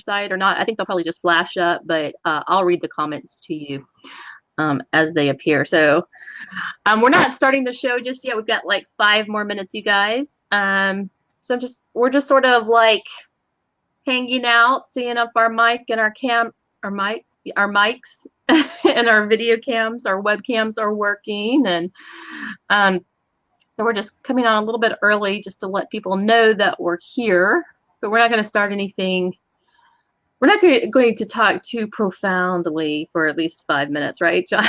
side or not. I think they'll probably just flash up, but I'll read the comments to you as they appear. So we're not starting the show just yet. We've got like 5 more minutes, you guys. So we're just sort of like hanging out, seeing if our mic and our mics and our video cams, our webcams are working. And so we're just coming on a little bit early just to let people know that we're here, but we're not going to start anything. We're not going to talk too profoundly for at least 5 minutes, right, John?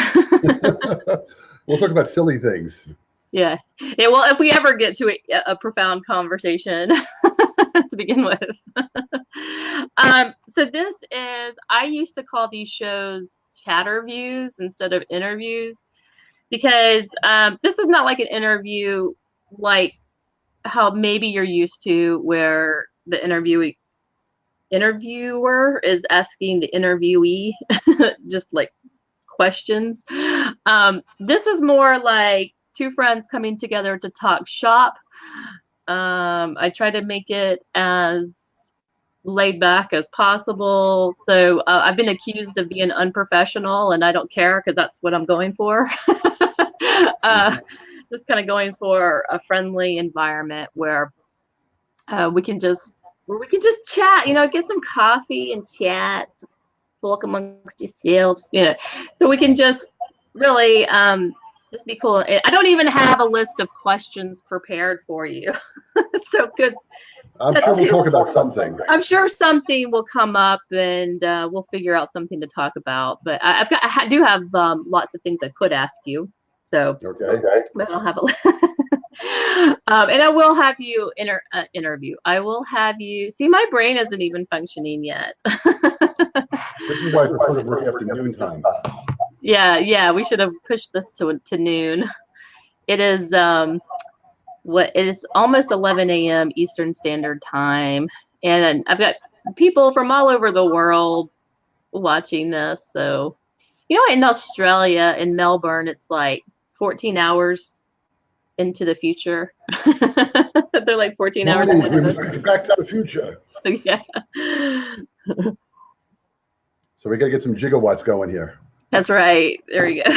We'll talk about silly things. Yeah. Well, if we ever get to a profound conversation to begin with. So this is, I used to call these shows chatterviews instead of interviews, because this is not like an interview like how maybe you're used to, where the interviewer is asking the interviewee just like questions. This is more like 2 friends coming together to talk shop. I try to make it as laid back as possible. So I've been accused of being unprofessional, and I don't care, because that's what I'm going for. Just kind of going for a friendly environment where we can just chat, get some coffee and chat, talk amongst yourselves, so we can just really just be cool. I don't even have a list of questions prepared for you. So, because I'm sure we'll talk about something. I'm sure something will come up, and we'll figure out something to talk about. But I do have lots of things I could ask you. So, okay. But I'll have and I will have you interview. I will have you see. My brain isn't even functioning yet. This is why I prefer to work afternoon time. Yeah. We should have pushed this to noon. It is it is almost 11 a.m. Eastern Standard Time, and I've got people from all over the world watching this. So, in Australia, in Melbourne, it's like 14 hours into the future. They're like 14 hours into Back to the Future. Yeah. So we got to get some gigawatts going here. That's right. There you go.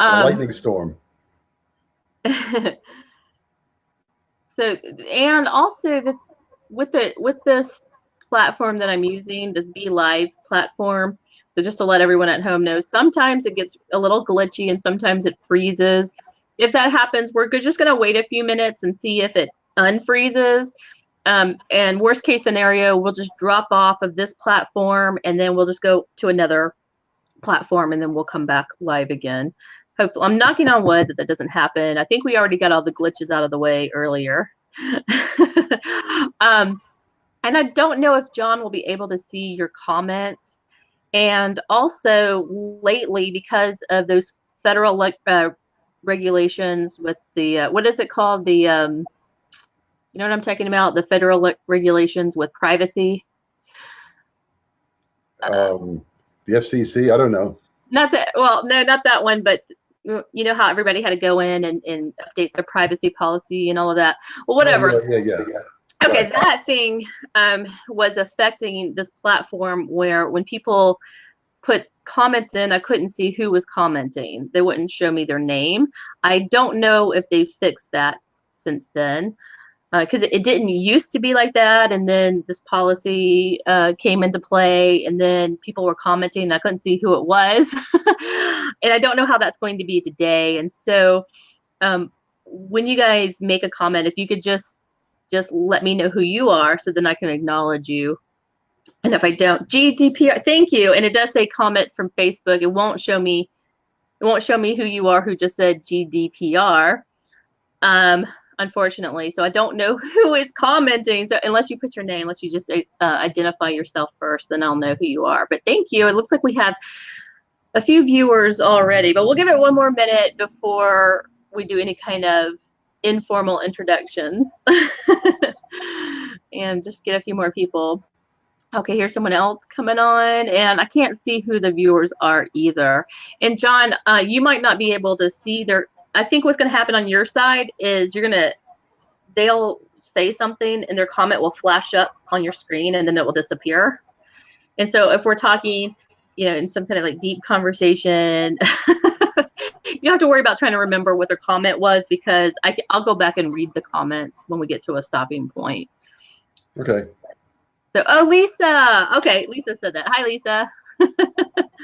A lightning storm. So, and also with this platform that I'm using, this Be Live platform, so just to let everyone at home know, sometimes it gets a little glitchy and sometimes it freezes. If that happens, we're just going to wait a few minutes and see if it unfreezes. And worst case scenario, we'll just drop off of this platform, and then we'll just go to another platform, and then we'll come back live again. Hopefully, I'm knocking on wood that doesn't happen. I think we already got all the glitches out of the way earlier. And I don't know if John will be able to see your comments. And also lately, because of those federal regulations with the, what is it called? The, you know what I'm talking about? The federal regulations with privacy. The FCC, I don't know. Not that, well, no, not that one, but you know how everybody had to go in and update their privacy policy and all of that. Well, whatever. Oh, yeah. Okay, right. That thing was affecting this platform, where when people put comments in, I couldn't see who was commenting. They wouldn't show me their name. I don't know if they fixed that since then, because it didn't used to be like that. And then this policy came into play, and then people were commenting, and I couldn't see who it was. And I don't know how that's going to be today. And so when you guys make a comment, if you could just let me know who you are, so then I can acknowledge you. And if I don't, GDPR, thank you. And it does say comment from Facebook. It won't show me who you are, who just said GDPR, unfortunately. So I don't know who is commenting. So unless you put your name, unless you just identify yourself first, then I'll know who you are. But thank you. It looks like we have a few viewers already, but we'll give it one more minute before we do any kind of informal introductions. And just get a few more people. Okay, here's someone else coming on, and I can't see who the viewers are either. And John, you might not be able to see their, I think what's going to happen on your side is they'll say something and their comment will flash up on your screen and then it will disappear. And so if we're talking, in some kind of like deep conversation, you don't have to worry about trying to remember what their comment was, because I'll go back and read the comments when we get to a stopping point. Okay. So, oh, Lisa. Okay, Lisa said that. Hi, Lisa.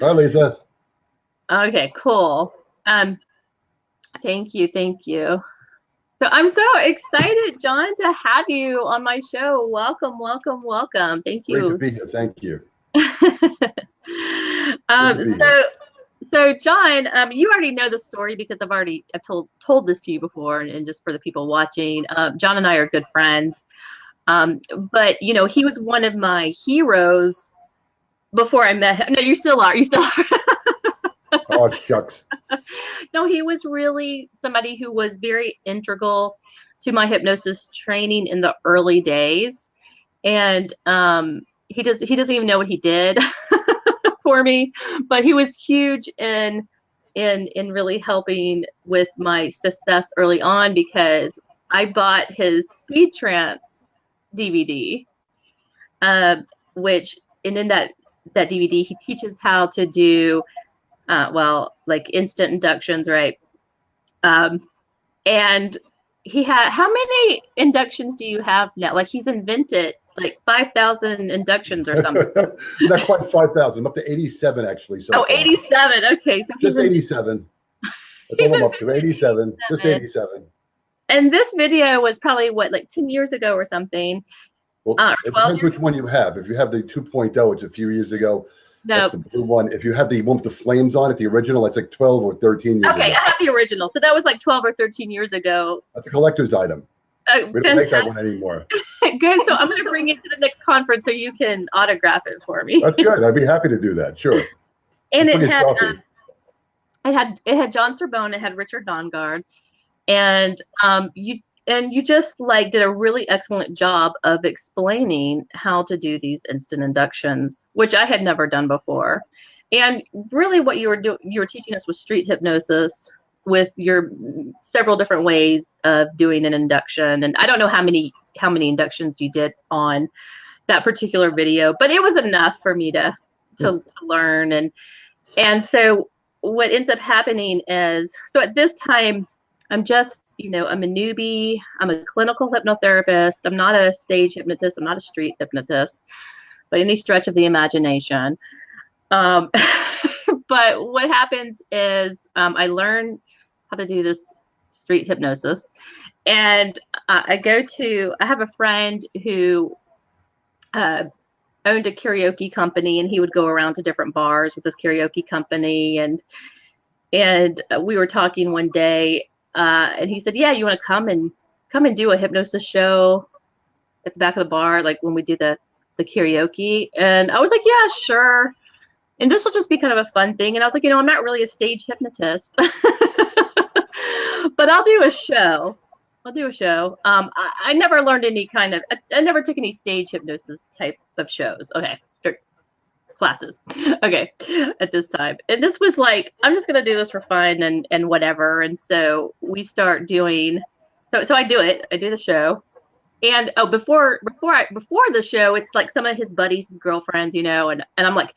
Hi, Lisa. Okay, cool. Thank you. So I'm so excited, John, to have you on my show. Welcome. Thank you. Great to be here. Thank you. So John, you already know the story because I've told this to you before, and just for the people watching, John and I are good friends. But he was one of my heroes before I met him. No, you still are. Oh, shucks. No, he was really somebody who was very integral to my hypnosis training in the early days. And he doesn't even know what he did for me, but he was huge in really helping with my success early on, because I bought his Speed Trance DVD, which, and in that DVD, he teaches how to do like instant inductions, right? And he had, how many inductions do you have now? Like, he's invented like 5,000 inductions or something. Not quite 5,000, up to 87 actually. So 87. Okay, so just 87. That's all I'm up to. 87. Just 87. And this video was probably like 10 years ago or something. Well, it depends which one you have. If you have the 2.0, it's a few years ago. No. That's the blue one. If you have the one with the flames on it, the original, it's like 12 or 13 years ago. Okay, I have the original. So that was like 12 or 13 years ago. That's a collector's item. We don't make that one anymore. Good. So I'm going to bring it to the next conference so you can autograph it for me. That's good. I'd be happy to do that. Sure. And it had John Cerbone, it had Richard Dongard, and you just like did a really excellent job of explaining how to do these instant inductions, which I had never done before. And really what you were teaching us was street hypnosis with your several different ways of doing an induction. And I don't know how many inductions you did on that particular video, but it was enough for me to learn. And so what ends up happening is, so at this time, I'm just, I'm a newbie. I'm a clinical hypnotherapist. I'm not a stage hypnotist. I'm not a street hypnotist by any stretch of the imagination. But what happens is I learn how to do this street hypnosis. And I have a friend who owned a karaoke company, and he would go around to different bars with this karaoke company. And we were talking one day, and he said, yeah, you want to come and do a hypnosis show at the back of the bar, like when we do the karaoke? And I was like, yeah, sure. And this will just be kind of a fun thing. And I was like, I'm not really a stage hypnotist, but I'll do a show. I never learned any kind of, I never took any stage hypnosis type of shows. Okay. Classes. Okay. At this time. And this was like, I'm just going to do this for fun and whatever. And so we start doing, so I do it. I do the show. And before the show, it's like some of his buddies, his girlfriends, and I'm like,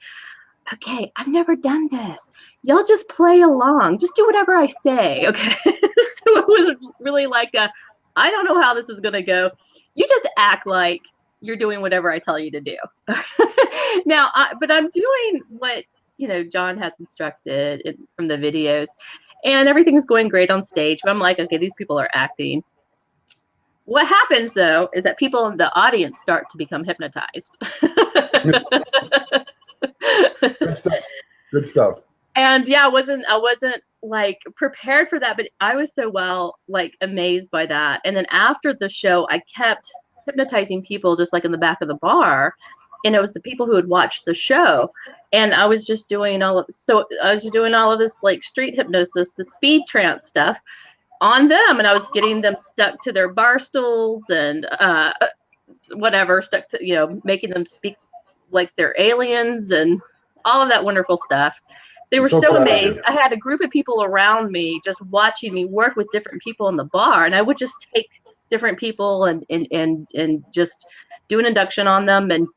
okay, I've never done this. Y'all just play along. Just do whatever I say. Okay. So it was really like I don't know how this is going to go. You just act like you're doing whatever I tell you to do. Now, but I'm doing what, John has instructed from the videos, and everything's going great on stage. But I'm like, okay, these people are acting. What happens though is that people in the audience start to become hypnotized. Good stuff. And yeah, I wasn't like prepared for that, but I was so amazed by that. And then after the show, I kept hypnotizing people just like in the back of the bar, and it was the people who had watched the show. And I was just doing all of this like street hypnosis, the speed trance stuff on them, and I was getting them stuck to their bar stools and stuck to making them speak like they're aliens and all of that wonderful stuff. They were so amazed. I had a group of people around me just watching me work with different people in the bar, and I would just take different people and just do an induction on them. And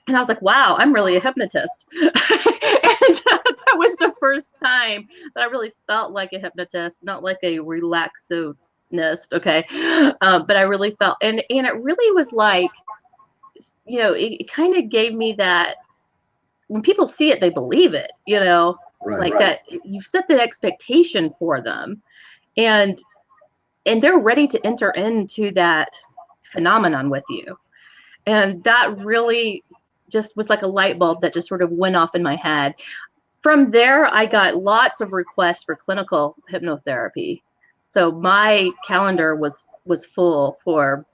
I was like, wow, I'm really a hypnotist. And that was the first time that I really felt like a hypnotist, not like a relaxonist. Okay. But I really felt, and it really was like, you know, it kind of gave me that when people see it, they believe it, you know, that you've set the expectation for them and they're ready to enter into that phenomenon with you. And that really just was like a light bulb that just sort of went off in my head. From there, I got lots of requests for clinical hypnotherapy. So my calendar was full for,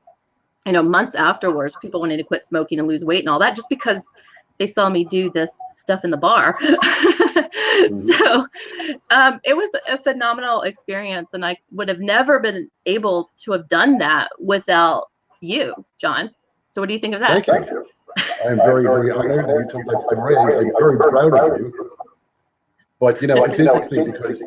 you know, months afterwards, people wanting to quit smoking and lose weight and all that, just because they saw me do this stuff in the bar. So it was a phenomenal experience. And I would have never been able to have done that without you, John. So what do you think of that? Thank you. I'm very, very honored that you told that story. I'm very proud of you. But, you know, it's interesting because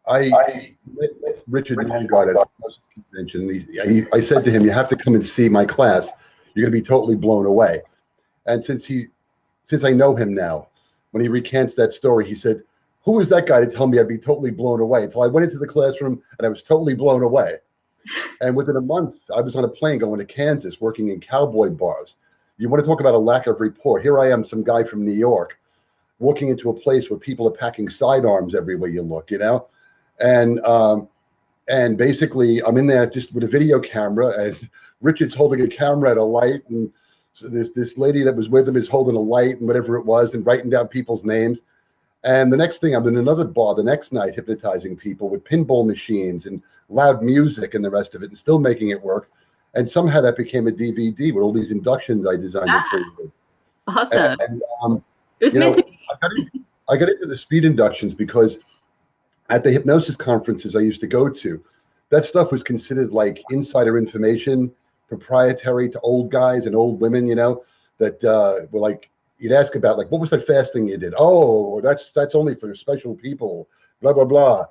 I met Richard Mangard at a convention. I said to him, you have to come and see my class. You're going to be totally blown away. And since I know him now, when he recants that story, he said, who is that guy to tell me I'd be totally blown away? Until I went into the classroom and I was totally blown away. And within a month, I was on a plane going to Kansas, working in cowboy bars. You want to talk about a lack of rapport. Here I am, some guy from New York, walking into a place where people are packing sidearms everywhere you look, you know? And basically, I'm in there just with a video camera, and Richard's holding a camera at a light, and so this lady that was with him is holding a light and whatever it was and writing down people's names. And the next thing, I'm in another bar the next night hypnotizing people with pinball machines and loud music and the rest of it, and still making it work. And somehow that became a DVD with all these inductions I designed. Awesome. And, it was meant to be. I got into the speed inductions because at the hypnosis conferences I used to go to, that stuff was considered like insider information, proprietary to old guys and old women, you know, that were like, you'd ask about, like, what was that fasting you did? Oh, that's only for special people, blah, blah, blah.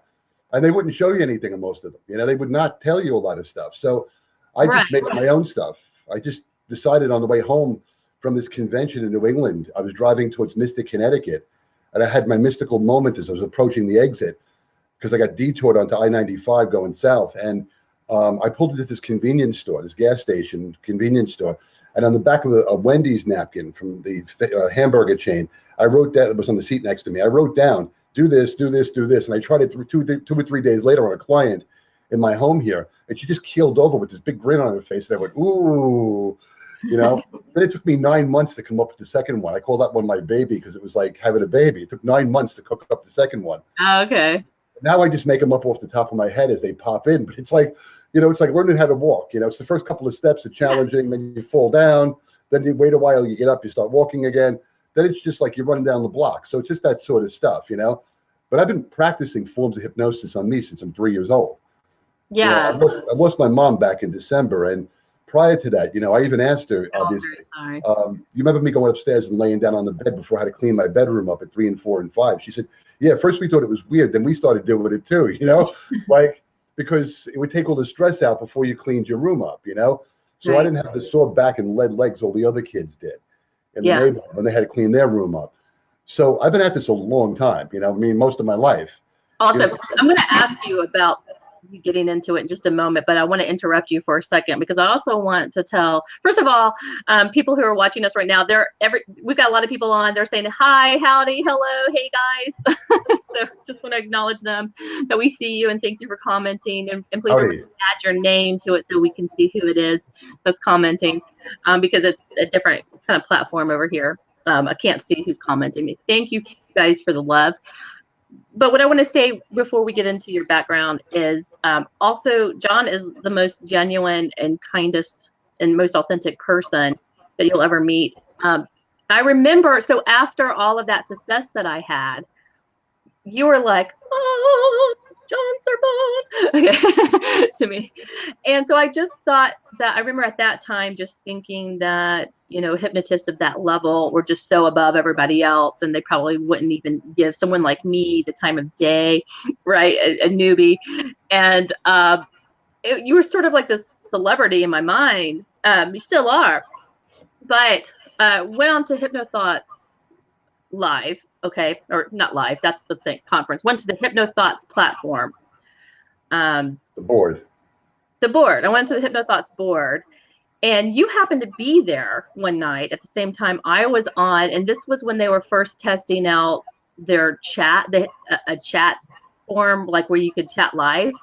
And they wouldn't show you anything in most of them. You know, they would not tell you a lot of stuff. So I just made my own stuff. I just decided on the way home from this convention in New England, I was driving towards Mystic, Connecticut, and I had my mystical moment as I was approaching the exit because I got detoured onto I-95 going south. And I pulled into this convenience store, this gas station convenience store. And on the back of a Wendy's napkin from the hamburger chain, I wrote down, it was on the seat next to me, I wrote down, do this, do this, do this. And I tried it two or 3 days later on a client in my home here. And she just keeled over with this big grin on her face. And I went, ooh, you know. Then it took me 9 months to come up with the second one. I called that one my baby because it was like having a baby. It took 9 months to cook up the second one. Oh, okay. Now I just make them up off the top of my head as they pop in. But it's like, you know, it's like learning how to walk. You know, it's the first couple of steps are challenging. Then you fall down. Then you wait a while. You get up. You start walking again. Then it's just like you're running down the block. So it's just that sort of stuff, you know. But I've been practicing forms of hypnosis on me since I'm 3 years old. Yeah. You know, I lost my mom back in December. And prior to that, you know, I even asked her, obviously, you remember me going upstairs and laying down on the bed before I had to clean my bedroom up at 3 and 4 and 5. She said, yeah, first we thought it was weird. Then we started doing it too, you know, like, because it would take all the stress out before you cleaned your room up, you know. So I didn't have to sore back and lead legs all the other kids did in the neighborhood when they had to clean their room up. So I've been at this a long time, you know, I mean, most of my life. Awesome. You know, I'm going to ask you about getting into it in just a moment, but I want to interrupt you for a second because I also want to tell, first of all, people who are watching us right now, we've got a lot of people on, they're saying hi, howdy, hello, hey guys. So just want to acknowledge them, that we see you and thank you for commenting, and please remember to add your name to it so we can see who it is that's commenting, because it's a different kind of platform over here. I can't see who's commenting. Thank you guys for the love. But what I want to say before we get into your background is also John is the most genuine and kindest and most authentic person that you'll ever meet. I remember, so after all of that success that I had, you were like, oh, John Cerbone, to me. And so I just thought that, I remember at that time just thinking that, you know, hypnotists of that level were just so above everybody else, and they probably wouldn't even give someone like me the time of day, right? A newbie. And you were sort of like this celebrity in my mind. You still are. But went on to Hypnothoughts live. Okay. Or not live. That's the thing. Conference. Went to the Hypnothoughts platform. The board. The board. I went to the Hypnothoughts board. And you happened to be there one night at the same time I was on. And this was when they were first testing out their chat, a chat form, like where you could chat live.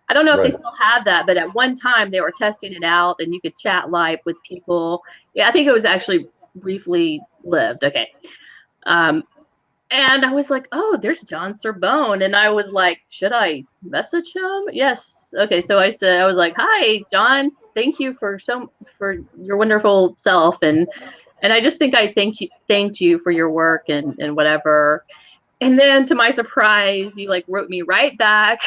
I don't know if they still have that, but at one time they were testing it out and you could chat live with people. Yeah, I think it was actually briefly lived. Okay. And I was like, oh, there's John Cerbone. And I was like, should I message him? Yes. Okay. So I was like, hi, John. Thank you for your wonderful self. And I just think I thanked you for your work and whatever. And then to my surprise, you like wrote me right back.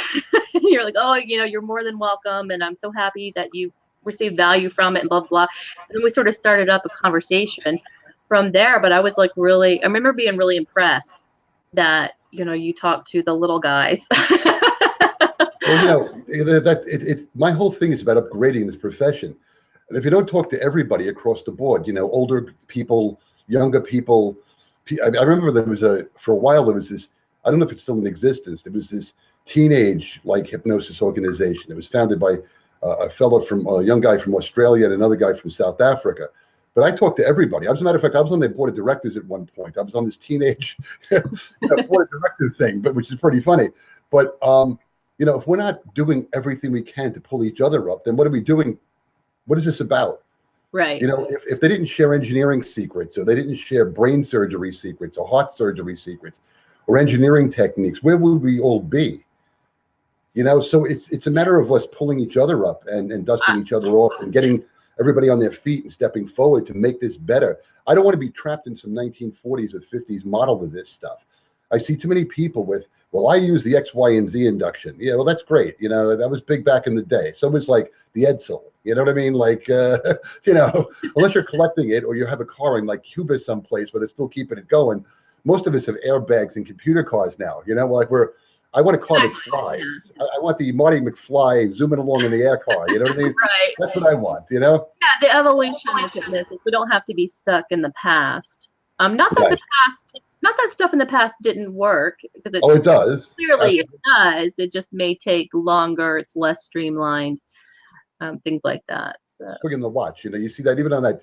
You're like, oh, you're more than welcome. And I'm so happy that you received value from it and blah, blah. And we sort of started up a conversation from there. But I was like, I remember being really impressed that, you talked to the little guys. Well, my whole thing is about upgrading this profession. And if you don't talk to everybody across the board, older people, younger people, I remember for a while, there was this, I don't know if it's still in existence, there was this teenage hypnosis organization. It was founded by a young guy from Australia and another guy from South Africa. But I talked to everybody. As a matter of fact, I was on their board of directors at one point. I was on this teenage board of directors thing, which is pretty funny. But if we're not doing everything we can to pull each other up, then what are we doing? What is this about? Right. If they didn't share engineering secrets, or they didn't share brain surgery secrets, or heart surgery secrets, or engineering techniques, where would we all be? So it's a matter of us pulling each other up and dusting each other off and getting everybody on their feet and stepping forward to make this better. I don't want to be trapped in some 1940s or 50s model of this stuff. I see too many people with, well, I use the X, Y, and Z induction. Yeah, well, that's great. That was big back in the day. So it was like the Edsel. You know what I mean? Unless you're collecting it or you have a car in Cuba someplace where they're still keeping it going. Most of us have airbags in computer cars now. I want a car that flies. I want the Marty McFly zooming along in the air car. You know what I mean? Right. That's what I want, Yeah, the evolution of hypnosis. We don't have to be stuck in the past. Not that stuff in the past didn't work, because it does. Clearly it does. It just may take longer. It's less streamlined. Things like that. So. Swinging the watch, you see that even on that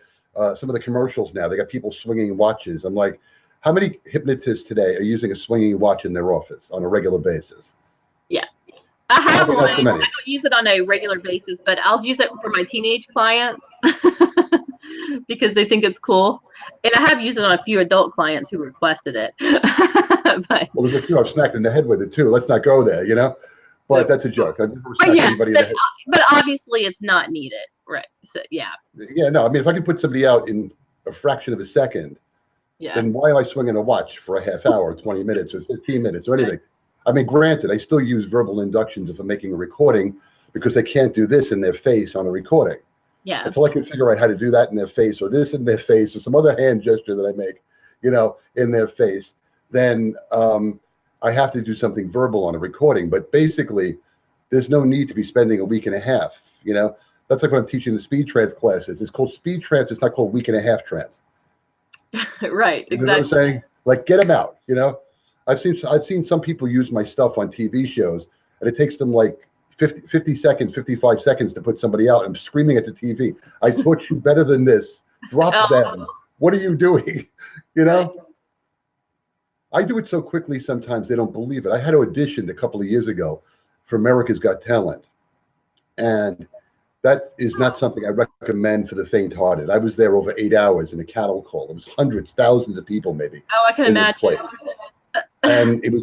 some of the commercials now. They got people swinging watches. I'm like, how many hypnotists today are using a swinging watch in their office on a regular basis? Yeah, I have one. I don't use it on a regular basis, but I'll use it for my teenage clients because they think it's cool. And I have used it on a few adult clients who requested it. Well, there's a few I've smacked in the head with it too. Let's not go there, But that's a joke. I've never smacked anybody in the head. But obviously it's not needed, right? So yeah. Yeah, no. I mean, if I can put somebody out in a fraction of a second, then why am I swinging a watch for a half hour, 20 minutes, or 15 minutes, or anything? Right. I mean, granted, I still use verbal inductions if I'm making a recording, because they can't do this in their face on a recording. Yeah. Until I can figure out how to do that in their face, or this in their face, or some other hand gesture that I make, in their face, then I have to do something verbal on a recording. But basically, there's no need to be spending a week and a half. That's like when I'm teaching the speed trance classes. It's called speed trance. It's not called week and a half trance. Right. Exactly. You know what I'm saying? Get them out. I've seen some people use my stuff on TV shows, and it takes them 50 seconds, 55 seconds to put somebody out. I'm screaming at the TV. I taught you better than this. Drop them. What are you doing? Right. I do it so quickly sometimes they don't believe it. I had auditioned a couple of years ago for America's Got Talent, and that is not something I recommend for the faint-hearted. I was there over 8 hours in a cattle call. It was hundreds, thousands of people, maybe. Oh, I can imagine. And it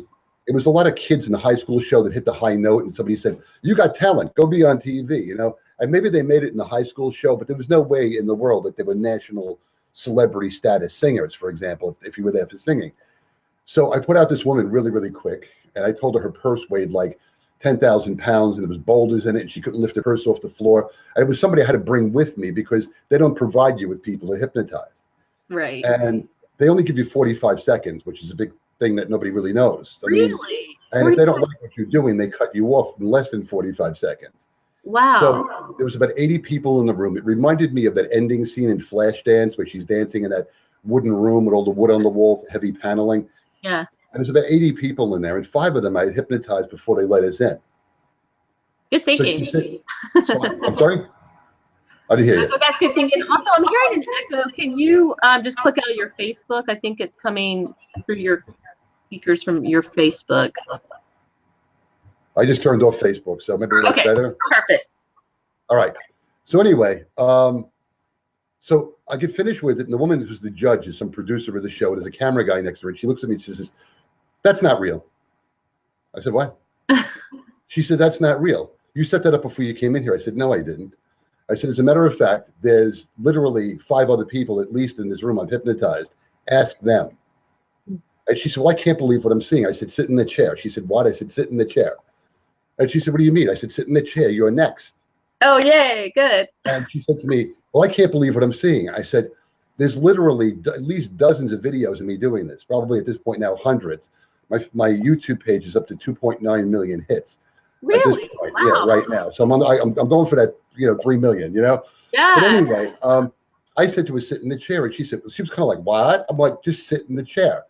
was a lot of kids in the high school show that hit the high note, and somebody said, "You got talent. Go be on TV." And maybe they made it in the high school show, but there was no way in the world that they were national celebrity status singers, for example, if you were there for singing. So I put out this woman really, really quick, and I told her purse weighed 10,000 pounds, and there was boulders in it, and she couldn't lift her purse off the floor. And it was somebody I had to bring with me, because they don't provide you with people to hypnotize. Right. And they only give you 45 seconds, which is a big thing that nobody really knows. Really? And if they don't like what you're doing, they cut you off in less than 45 seconds. Wow. So there was about 80 people in the room. It reminded me of that ending scene in Flashdance where she's dancing in that wooden room with all the wood on the walls, heavy paneling. Yeah. And there's about 80 people in there, and 5 of them I had hypnotized before they let us in. Good thinking. So she said, I'm sorry? I didn't hear you. So that's good thinking. Also, I'm hearing an echo. Can you just click out of your Facebook? I think it's coming through your speakers from your Facebook. I just turned off Facebook, so maybe that's better. Perfect. All right. So anyway, so I get finished with it, and the woman who's the judge is some producer of the show. There's a camera guy next to her, and she looks at me and she says, "That's not real." I said, "What?" She said, "That's not real. You set that up before you came in here." I said, "No, I didn't." I said, "As a matter of fact, there's literally 5 other people, at least in this room, I've hypnotized. Ask them." And she said, "Well, I can't believe what I'm seeing." I said, "Sit in the chair." She said, "What?" I said, "Sit in the chair." And she said, "What do you mean?" I said, "Sit in the chair. You're next." Oh, yay. Good. And she said to me, "Well, I can't believe what I'm seeing." I said, "There's literally at least dozens of videos of me doing this, probably at this point now hundreds. My YouTube page is up to 2.9 million hits. Really? At this point. Wow. Yeah, right now. So I'm going for that, 3 million, Yeah. But anyway, I said to her, "Sit in the chair." And she said, she was kind of like, "What?" I'm like, "Just sit in the chair."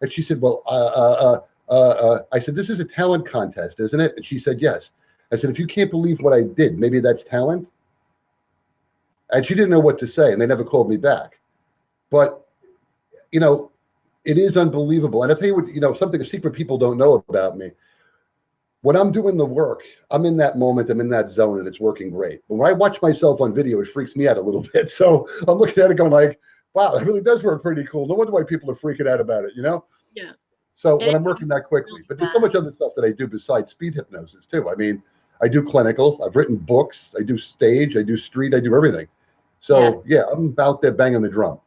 And she said, "Well, I said, "This is a talent contest, isn't it?" And she said, "Yes." I said, "If you can't believe what I did, maybe that's talent." And she didn't know what to say, and they never called me back. But, it is unbelievable. And I'll tell you what, something a secret people don't know about me. When I'm doing the work, I'm in that moment, I'm in that zone, and it's working great. But when I watch myself on video, it freaks me out a little bit. So I'm looking at it going like, wow, it really does work pretty cool. No wonder why people are freaking out about it, Yeah. So when I'm working that quickly, but there's so much other stuff that I do besides speed hypnosis too. I mean, I do clinical, I've written books, I do stage, I do street, I do everything. So yeah, I'm out there banging the drum.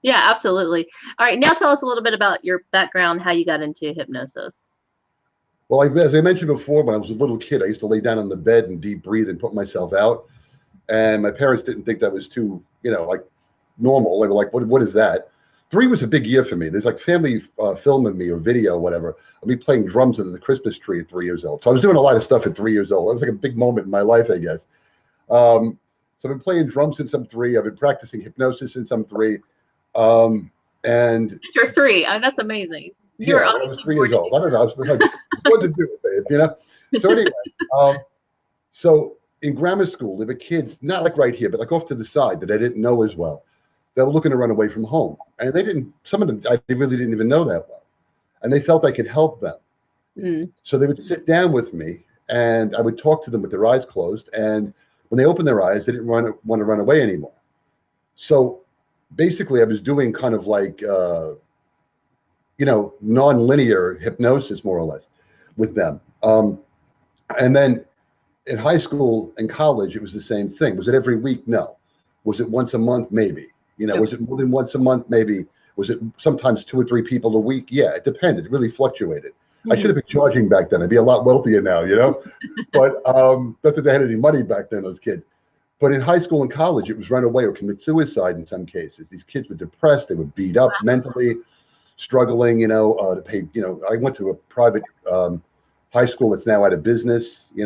Yeah, absolutely. All right, now tell us a little bit about your background, how you got into hypnosis. Well, as I mentioned before, when I was a little kid, I used to lay down on the bed and deep breathe and put myself out. And my parents didn't think that was too, like normal. They were like, what is that? 3 was a big year for me. There's like family film of me or video, whatever. I'll be playing drums under the Christmas tree at 3 years old. So I was doing a lot of stuff at 3 years old. It was like a big moment in my life, I guess. So I've been playing drums since I'm 3. I've been practicing hypnosis since I'm 3. And you're 3. That's amazing. You're I was 3 years old. I don't know. I was like, what to do with it, So anyway, so in grammar school, there were kids, not like right here, but like off to the side that I didn't know as well. They were looking to run away from home. And some of them, I really didn't even know that well. And they felt I could help them. Mm. So they would sit down with me and I would talk to them with their eyes closed. And when they opened their eyes, they didn't want to run away anymore. So basically I was doing kind of like, non-linear hypnosis, more or less, with them. And then in high school and college, it was the same thing. Was it every week? No. Was it once a month? Maybe. Was it more than once a month? Maybe. Was it sometimes 2 or 3 people a week? Yeah, it depended. It really fluctuated. Mm-hmm. I should have been charging back then. I'd be a lot wealthier now, But not that they had any money back then, those kids. But in high school and college, it was run away or commit suicide in some cases. These kids were depressed. They were beat up mentally, struggling, to pay. I went to a private high school that's now out of business. They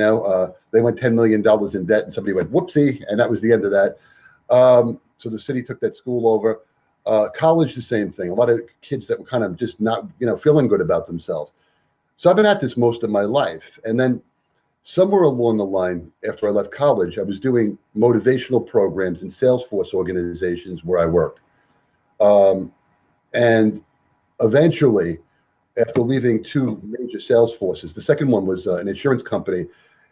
went $10 million in debt, and somebody went whoopsie, and that was the end of that. So the city took that school over. College, the same thing. A lot of kids that were kind of just not, feeling good about themselves. So I've been at this most of my life. And then somewhere along the line, after I left college, I was doing motivational programs in Salesforce organizations where I worked. And eventually, after leaving 2 major sales forces, the second one was an insurance company.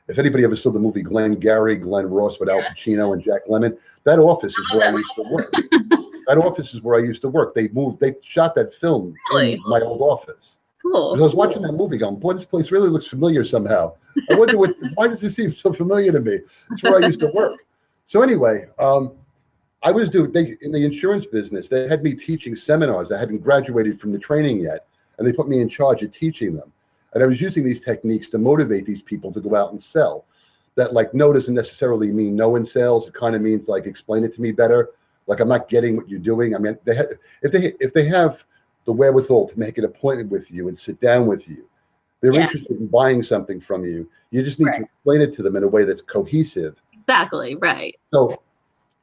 If anybody ever saw the movie Glenn Ross with Al Pacino and Jack Lemmon, that office is where I used to work. That office is where I used to work. They shot that film in my old office. Cool. Because I was watching that movie going, boy, this place really looks familiar somehow. I wonder why does this seem so familiar to me? It's where I used to work. So anyway, I was in the insurance business. They had me teaching seminars. I hadn't graduated from the training yet, and they put me in charge of teaching them. And I was using these techniques to motivate these people to go out and sell. That like no doesn't necessarily mean no in sales. It kind of means like explain it to me better. Like I'm not getting what you're doing. I mean, if they have the wherewithal to make an appointment with you and sit down with you, They're Yeah. interested in buying something from you. You just need Right. to explain it to them in a way that's cohesive. Exactly. Right. So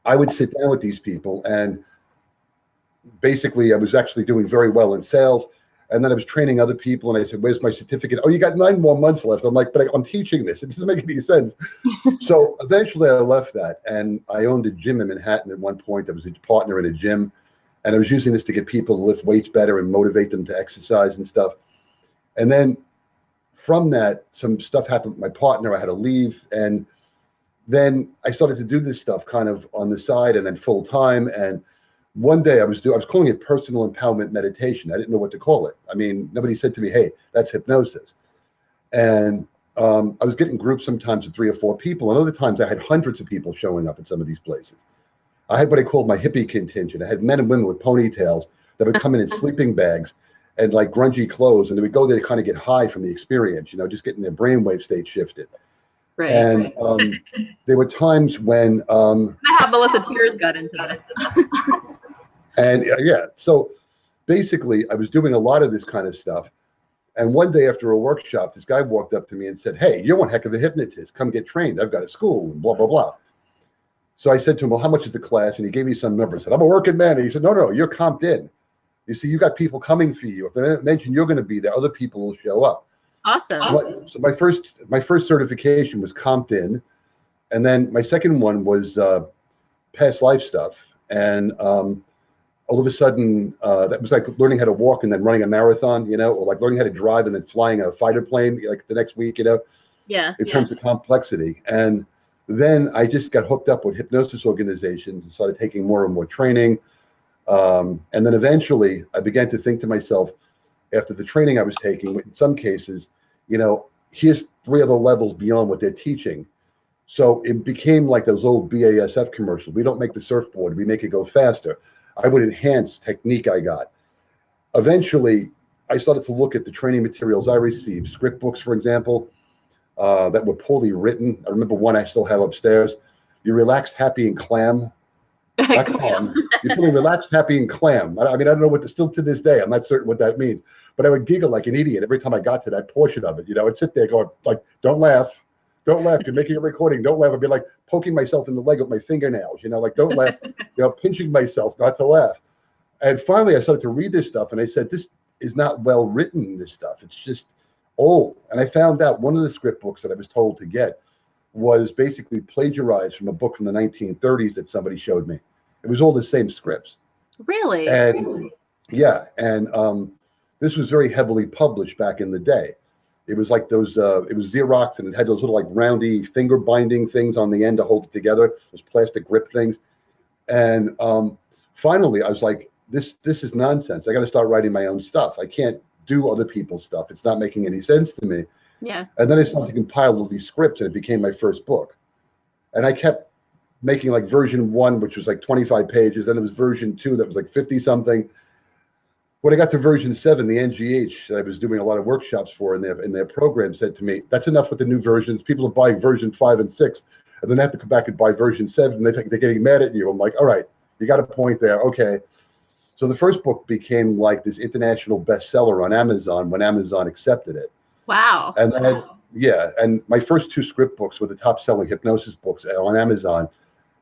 I would sit down with these people, and basically I was actually doing very well in sales. And then I was training other people, and I said, "Where's my certificate?" "Oh, you got 9 more months left." I'm like, "But I'm teaching this. It doesn't make any sense." So eventually I left that, and I owned a gym in Manhattan at one point. I was a partner in a gym, and I was using this to get people to lift weights better and motivate them to exercise and stuff. And then from that, some stuff happened with my partner. I had to leave, and then I started to do this stuff kind of on the side and then full time. And one day I was calling it personal empowerment meditation. I didn't know what to call it. I mean, nobody said to me, "Hey, that's hypnosis." And I was getting groups sometimes of 3 or 4 people, and other times I had hundreds of people showing up at some of these places. I had what I called my hippie contingent. I had men and women with ponytails that would come in sleeping bags and like grungy clothes, and they would go there to kind of get high from the experience, just getting their brainwave state shifted. Right. And there were times when I have Melissa Tears got into this. and yeah, so basically I was doing a lot of this kind of stuff. And one day after a workshop, this guy walked up to me and said, "Hey, you're one heck of a hypnotist. Come get trained. I've got a school," and blah, blah, blah. So I said to him, "Well, how much is the class?" And he gave me some number. I said, "I'm a working man." And he said, no, you're comped in. You see, you got people coming for you. If I mention you're going to be there, other people will show up. Awesome. So my first certification was comped in. And then my second one was past life stuff. And all of a sudden, that was like learning how to walk and then running a marathon, or like learning how to drive and then flying a fighter plane like the next week, Yeah. in terms of complexity. And then I just got hooked up with hypnosis organizations and started taking more and more training. And then eventually I began to think to myself, after the training I was taking, in some cases, here's 3 other levels beyond what they're teaching. So it became like those old BASF commercials. We don't make the surfboard, we make it go faster. I would enhance technique I got. Eventually, I started to look at the training materials I received, script books, for example, that were poorly written. I remember one I still have upstairs. You're relaxed, happy, and clam. Not calm. You're feeling relaxed, happy, and clam. I don't know still to this day, I'm not certain what that means. But I would giggle like an idiot every time I got to that portion of it. I'd sit there going, like, don't laugh. Don't laugh. You're making a recording. Don't laugh. I'd be like poking myself in the leg with my fingernails, like, don't laugh, pinching myself not to laugh. And finally, I started to read this stuff, and I said, this is not well written, this stuff. It's just old. And I found out one of the script books that I was told to get was basically plagiarized from a book from the 1930s that somebody showed me. It was all the same scripts. Really? And yeah, and this was very heavily published back in the day. It was like those, it was Xerox, and it had those little like roundy finger binding things on the end to hold it together, those plastic grip things. And finally, I was like, this is nonsense. I got to start writing my own stuff. I can't do other people's stuff. It's not making any sense to me. Yeah. And then I started to compile all these scripts, and it became my first book. And I kept making like version 1, which was like 25 pages. Then it was version 2 that was like 50 something. When I got to version 7, the NGH that I was doing a lot of workshops for in their program said to me, "That's enough with the new versions. People are buying version 5 and 6, and then they have to come back and buy version 7. And they're getting mad at you." I'm like, all right, you got a point there. Okay. So the first book became like this international bestseller on Amazon when Amazon accepted it. Wow. And then and my first 2 script books were the top selling hypnosis books on Amazon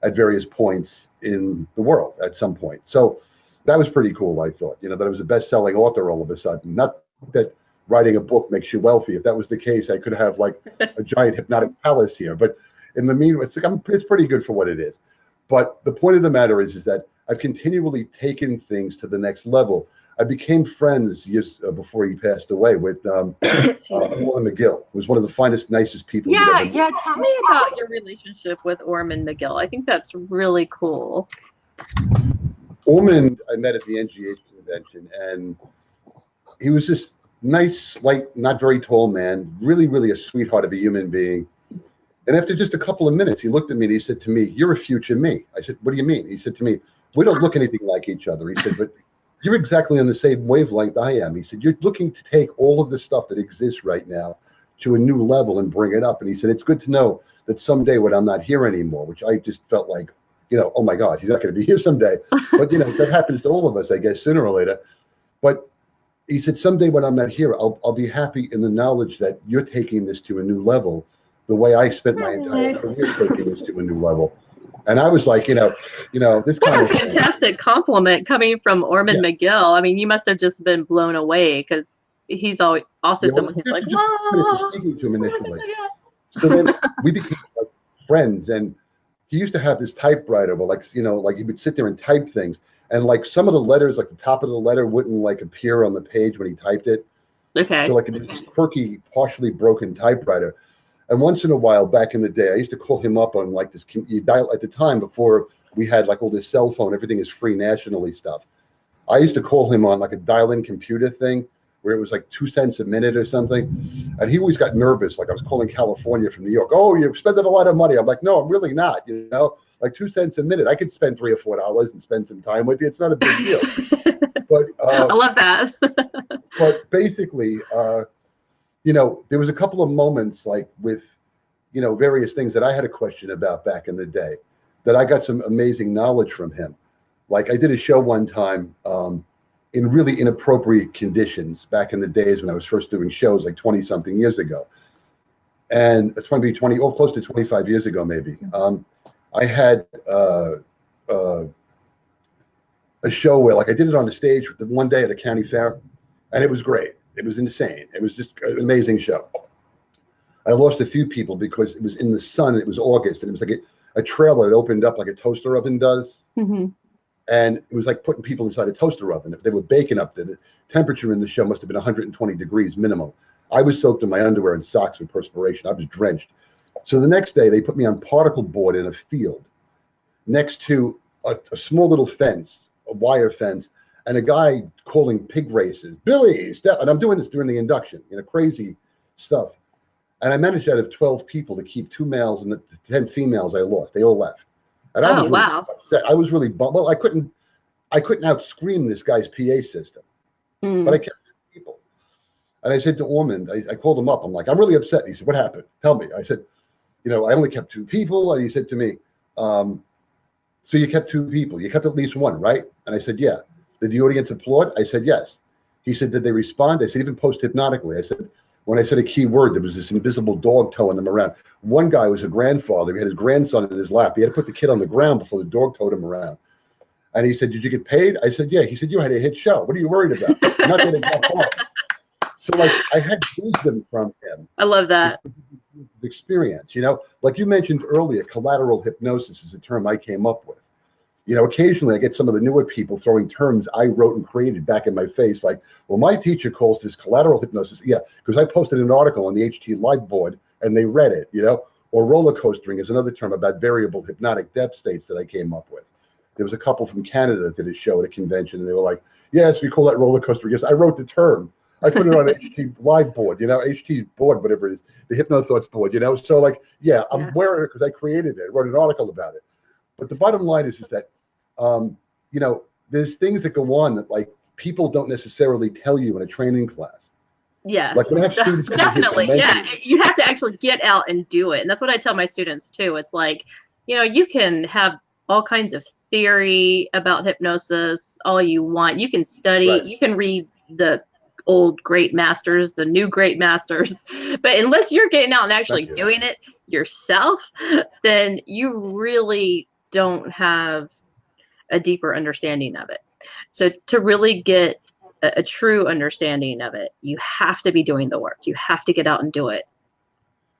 at various points in the world at some point. So that was pretty cool, I thought, that I was a best-selling author all of a sudden. Not that writing a book makes you wealthy. If that was the case, I could have like a giant hypnotic palace here. But in the meantime, it's pretty good for what it is. But the point of the matter is that I've continually taken things to the next level. I became friends years before he passed away with Orman McGill, who was one of the finest, nicest people. Yeah. Tell me about your relationship with Orman McGill. I think that's really cool. Orman, I met at the NGH convention, and he was this nice, light, not very tall man, really, really a sweetheart of a human being. And after just a couple of minutes, he looked at me and he said to me, "You're a future me." I said, "What do you mean?" He said to me, "We don't look anything like each other." He said, "But you're exactly on the same wavelength I am." He said, "You're looking to take all of the stuff that exists right now to a new level and bring it up." And he said, "It's good to know that someday when I'm not here anymore," which I just felt like, oh my God, he's not going to be here someday. But, that happens to all of us, I guess, sooner or later. But he said, someday when I'm not here, I'll be happy in the knowledge that you're taking this to a new level, the way I spent my entire career taking this to a new level. And I was like, this what kind a fantastic compliment coming from Ormond McGill. I mean, you must have just been blown away, because he's always also someone who's like, speaking to him initially. So then we became like friends, and he used to have this typewriter, but like he would sit there and type things, and like some of the letters, like the top of the letter wouldn't like appear on the page when he typed it. Okay. So like it was this quirky, partially broken typewriter. And once in a while, back in the day, I used to call him up on like this. You dial at the time before we had like all this cell phone, everything is free nationally stuff. I used to call him on like a dial-in computer thing where it was like 2 cents a minute or something. And he always got nervous. Like I was calling California from New York. Oh, you're spending a lot of money. I'm like, no, I'm really not. Like 2 cents a minute. I could spend $3 or $4 and spend some time with you. It's not a big deal. But I love that. But basically, there was a couple of moments like with, various things that I had a question about back in the day that I got some amazing knowledge from him. Like I did a show one time in really inappropriate conditions back in the days when I was first doing shows like 20 something years ago. And it's going to be close to 25 years ago, maybe. I had a show where like I did it on the stage one day at a county fair, and it was great. It was insane. It was just an amazing show. I lost a few people because it was in the sun. It was August, and it was like a trailer that opened up like a toaster oven does. Mm-hmm. And it was like putting people inside a toaster oven. If they were baking up there, the temperature in the show must have been 120 degrees minimum. I was soaked in my underwear and socks with perspiration. I was drenched. So the next day, they put me on particle board in a field next to a small little fence, a wire fence, and a guy calling pig races, Billy, Steph, and I'm doing this during the induction, crazy stuff. And I managed out of 12 people to keep 2 males and the 10 females I lost. They all left. And I was really upset. I was really bummed. Well, I couldn't out-scream this guy's PA system, but I kept people. And I said to Ormond, I called him up. I'm like, I'm really upset. He said, what happened? Tell me. I said, I only kept 2 people. And he said to me, so you kept 2 people. You kept at least 1, right? And I said, yeah. Did the audience applaud? I said, yes. He said, did they respond? I said, even post-hypnotically. I said, when I said a key word, there was this invisible dog towing them around. One guy was a grandfather. He had his grandson in his lap. He had to put the kid on the ground before the dog towed him around. And he said, did you get paid? I said, yeah. He said, you had a hit show. What are you worried about? Not that it got off. So like I had wisdom from him. I love that. Experience, like you mentioned earlier, collateral hypnosis is a term I came up with. Occasionally I get some of the newer people throwing terms I wrote and created back in my face, like, well, my teacher calls this collateral hypnosis. Yeah, because I posted an article on the HT Live board and they read it, or roller coastering is another term about variable hypnotic depth states that I came up with. There was a couple from Canada that did a show at a convention and they were like, yes, we call that roller coaster. Yes, I wrote the term. I put it on HT Live board, HT board, whatever it is, the HypnoThoughts board, So like, yeah, I'm wearing it because I created it, wrote an article about it. But the bottom line is that, there's things that go on that like people don't necessarily tell you in a training class. Yeah, like when I have students definitely. Yeah, you have to actually get out and do it, and that's what I tell my students too. It's like, you can have all kinds of theory about hypnosis all you want. You can study, right. You can read the old great masters, the new great masters, but unless you're getting out and actually doing it yourself, then you really don't have a deeper understanding of it. So to really get a true understanding of it, you have to be doing the work. You have to get out and do it.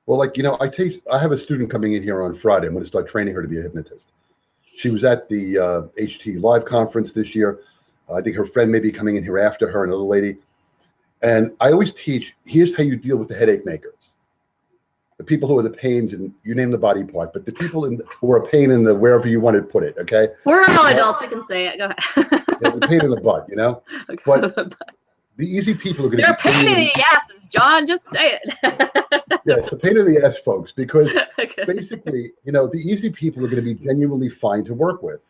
Well, like, I have a student coming in here on Friday. I'm going to start training her to be a hypnotist. She was at the HT Live conference this year. I think her friend may be coming in here after her, another lady. And I always teach, here's how you deal with the headache makers. The people who are the pains, and you name the body part, but the people who are a pain in the wherever you want to put it, okay? We're all adults, you can say it. Go ahead. The pain in the butt, Okay. But the easy people are going to be pain in the asses, John. Just say it. Yes, the pain in the ass, folks, because basically, the easy people are going to be genuinely fine to work with.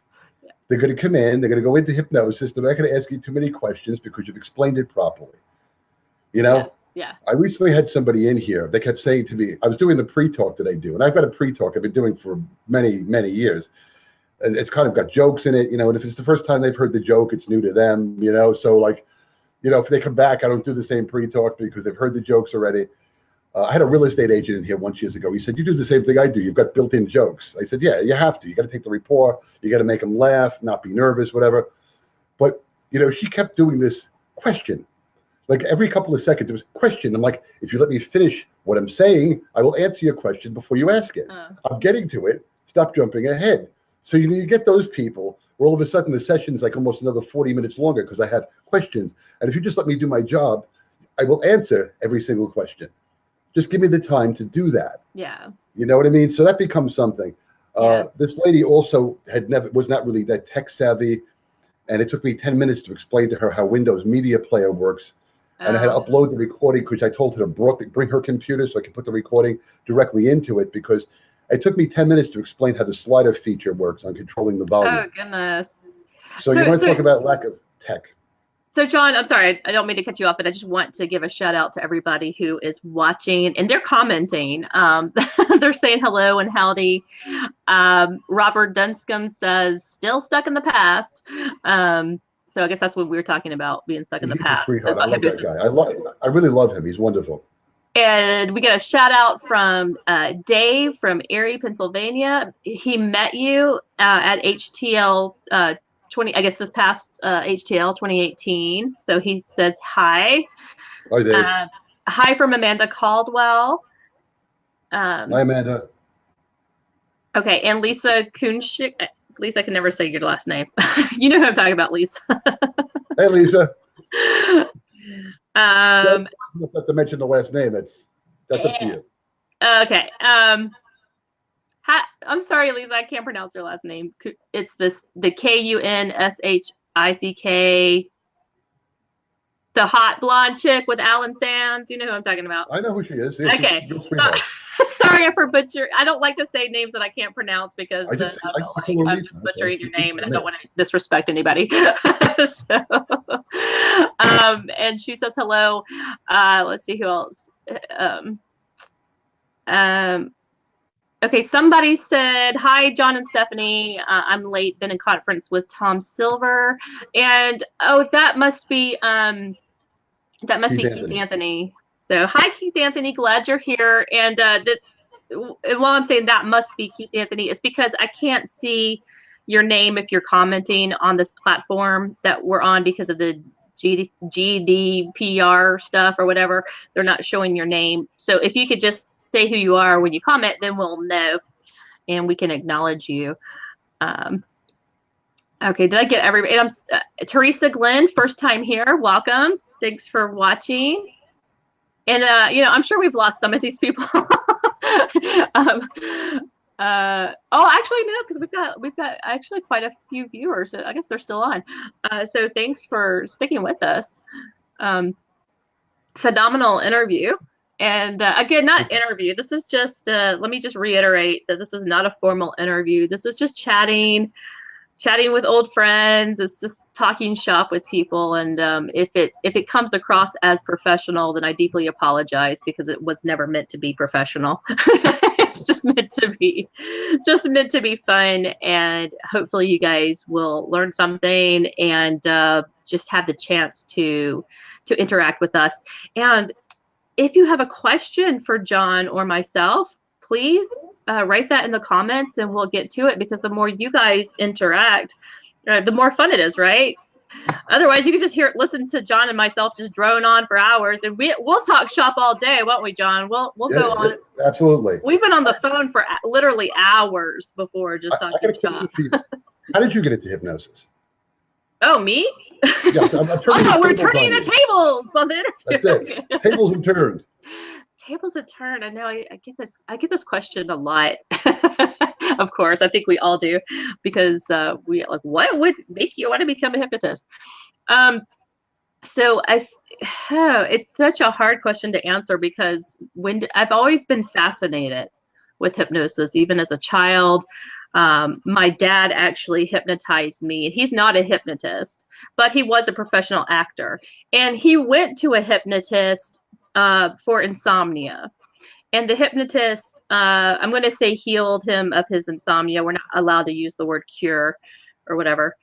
Yeah. They're going to come in, they're going to go into hypnosis. They're not going to ask you too many questions because you've explained it properly. Yeah. I recently had somebody in here. They kept saying to me, I was doing the pre-talk that I do, and I've got a pre-talk I've been doing for many, many years. And it's kind of got jokes in it, and if it's the first time they've heard the joke, it's new to them, So like, You know, if they come back, I don't do the same pre-talk because they've heard the jokes already. I had a real estate agent in here once years ago. He said, "You do the same thing I do. You've got built-in jokes." I said, "Yeah, you have to. You got to take the rapport. You got to make them laugh, not be nervous, whatever." But, you know, she kept doing this question. Like every couple of seconds, it was question. I'm like, if you let me finish what I'm saying, I will answer your question before you ask it. I'm getting to it. Stop jumping ahead. So you get those people where all of a sudden the session's like almost another 40 minutes longer because I have questions. And if you just let me do my job, I will answer every single question. Just give me the time to do that. Yeah. You know what I mean? So that becomes something. Yeah. This lady also was not really that tech savvy. And it took me 10 minutes to explain to her how Windows Media Player works. And I had to upload the recording because I told her to bring her computer so I could put the recording directly into it, because it took me 10 minutes to explain how the slider feature works on controlling the volume. Oh, goodness. So you want to talk about lack of tech. So, John, I'm sorry, I don't mean to cut you off, but I just want to give a shout out to everybody who is watching, and they're commenting. They're saying hello and howdy. Robert Dunscombe says, still stuck in the past. So I guess that's what we were talking about, being stuck in the past. Sweetheart. I love that guy. I really love him. He's wonderful. And we get a shout out from Dave from Erie, Pennsylvania. He met you at HTL 20, I guess this past HTL 2018. So he says hi. Hi, Dave. Hi from Amanda Caldwell. Hi, Amanda. Okay, and Lisa Kunschik. Lisa, I can never say your last name. You know who I'm talking about, Lisa. Hey, Lisa. Not to mention the last name. That's up to you. Okay. I'm sorry, Lisa. I can't pronounce your last name. It's the Kunschik, the hot blonde chick with Alan Sands. You know who I'm talking about. I know who she is. Yeah, okay. Sorry for butcher. I don't like to say names that I can't pronounce because I'm just butchering your name, and I don't want to disrespect anybody. So, and she says hello. Let's see who else. Okay, somebody said, hi, John and Stephanie. I'm late, been in conference with Tom Silver. And, oh, that must be Keith Anthony. So, hi, Keith Anthony. Glad you're here. And while I'm saying that must be Keith Anthony, it's because I can't see your name if you're commenting on this platform that we're on because of the GDPR stuff or whatever. They're not showing your name. So if you could just say who you are when you comment, then we'll know and we can acknowledge you. Okay, did I get everybody? I'm Teresa Glenn, first time here. Welcome. Thanks for watching. And I'm sure we've lost some of these people. Actually no, because we've got actually quite a few viewers. So I guess they're still on. So thanks for sticking with us. Phenomenal interview. And again, not interview. This is just let me just reiterate that this is not a formal interview. This is just chatting with old friends. It's just talking shop with people. And if it comes across as professional, then I deeply apologize because it was never meant to be professional. It's just meant to be fun. And hopefully you guys will learn something and just have the chance to interact with us. And if you have a question for John or myself, please write that in the comments and we'll get to it, because the more you guys interact, the more fun it is, right? Otherwise, you can just listen to John and myself just drone on for hours, and we'll talk shop all day, won't we, John? We'll go on. Absolutely. We've been on the phone for literally hours before just talking shop. How did you get into hypnosis? Oh, me? Yeah, we're turning the tables on the interview. That's it. Tables have turned. Tables have turned. I know. I get this question a lot. Of course, I think we all do, because we like, what would make you want to become a hypnotist? So it's such a hard question to answer, because I've always been fascinated with hypnosis, even as a child. My dad actually hypnotized me. He's not a hypnotist, but he was a professional actor, and he went to a hypnotist for insomnia. And the hypnotist, I'm going to say, healed him of his insomnia. We're not allowed to use the word cure or whatever.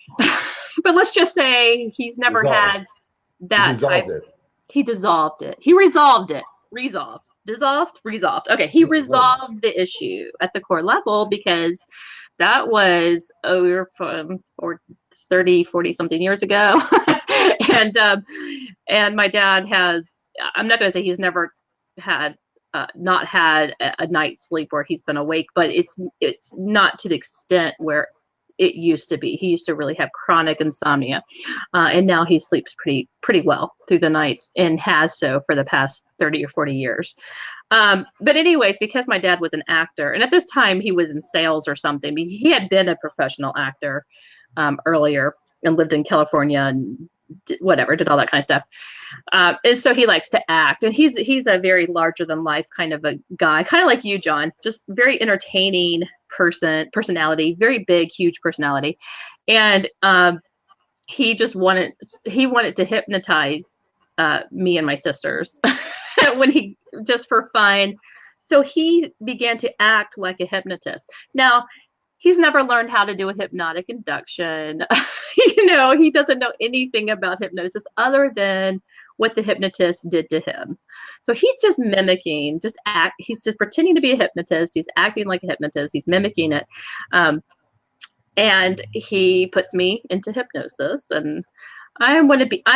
But let's just say he's never had that type. It. He dissolved it. He resolved it. Resolved. Okay, he resolved the issue at the core level, because that was over from 30, 40 something years ago. and my dad has, I'm not going to say he's never had not had a night's sleep where he's been awake, but it's not to the extent where it used to be. He used to really have chronic insomnia, and now he sleeps pretty well through the nights, and has so for the past 30 or 40 years. But anyways, because my dad was an actor, and at this time he was in sales or something. He had been a professional actor earlier, and lived in California, and did all that kind of stuff. And so he likes to act, and he's a very larger than life kind of a guy, kind of like you, John, just very entertaining personality, very big, huge personality. And he wanted to hypnotize me and my sisters when he, just for fun. So he began to act like a hypnotist. Now, he's never learned how to do a hypnotic induction. He doesn't know anything about hypnosis other than what the hypnotist did to him. So he's just mimicking, he's just pretending to be a hypnotist. He's acting like a hypnotist. He's mimicking it. And he puts me into hypnosis, and I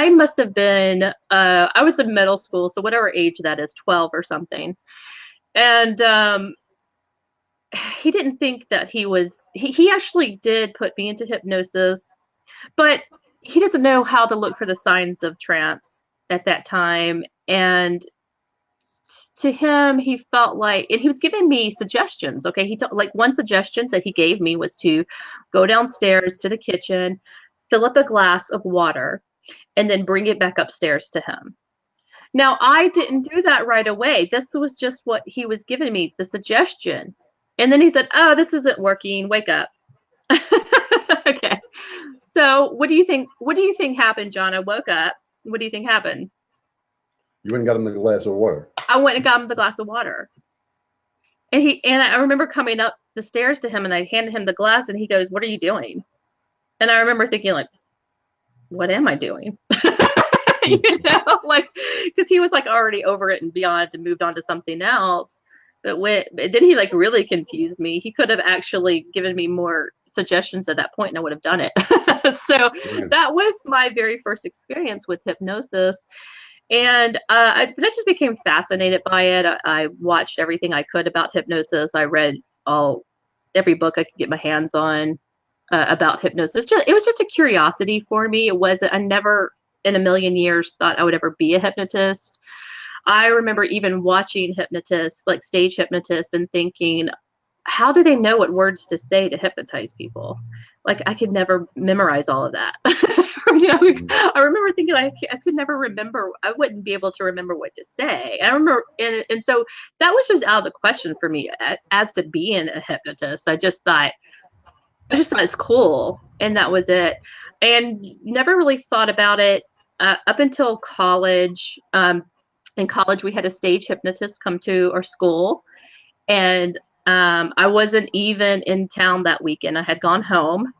must have been, I was in middle school, so whatever age that is, 12 or something. And he didn't think that he actually did put me into hypnosis, but he doesn't know how to look for the signs of trance at that time. And to him, he felt like, and he was giving me suggestions. Okay. He told, like, one suggestion that he gave me was to go downstairs to the kitchen, fill up a glass of water, and then bring it back upstairs to him. Now, I didn't do that right away. This was just what he was giving me, the suggestion. And then he said, "Oh, this isn't working. Wake up." Okay. So what do you think happened, John? I woke up. What do you think happened? You went and got him the glass of water. I went and got him the glass of water. And I remember coming up the stairs to him, and I handed him the glass, and he goes, "What are you doing?" And I remember thinking, like, what am I doing? Like, because he was like already over it and beyond and moved on to something else. But then he like really confused me. He could have actually given me more suggestions at that point, and I would have done it. So that was my very first experience with hypnosis. And I just became fascinated by it. I watched everything I could about hypnosis. I read every book I could get my hands on about hypnosis. It was just a curiosity for me. I never in a million years thought I would ever be a hypnotist. I remember even watching hypnotists, like stage hypnotists, and thinking, how do they know what words to say to hypnotize people? Like, I could never memorize all of that. I remember thinking, I could never remember. I wouldn't be able to remember what to say. I remember, and so that was just out of the question for me as to being a hypnotist. I just thought it's cool, and that was it. And never really thought about it up until college. In college, we had a stage hypnotist come to our school, and I wasn't even in town that weekend. I had gone home,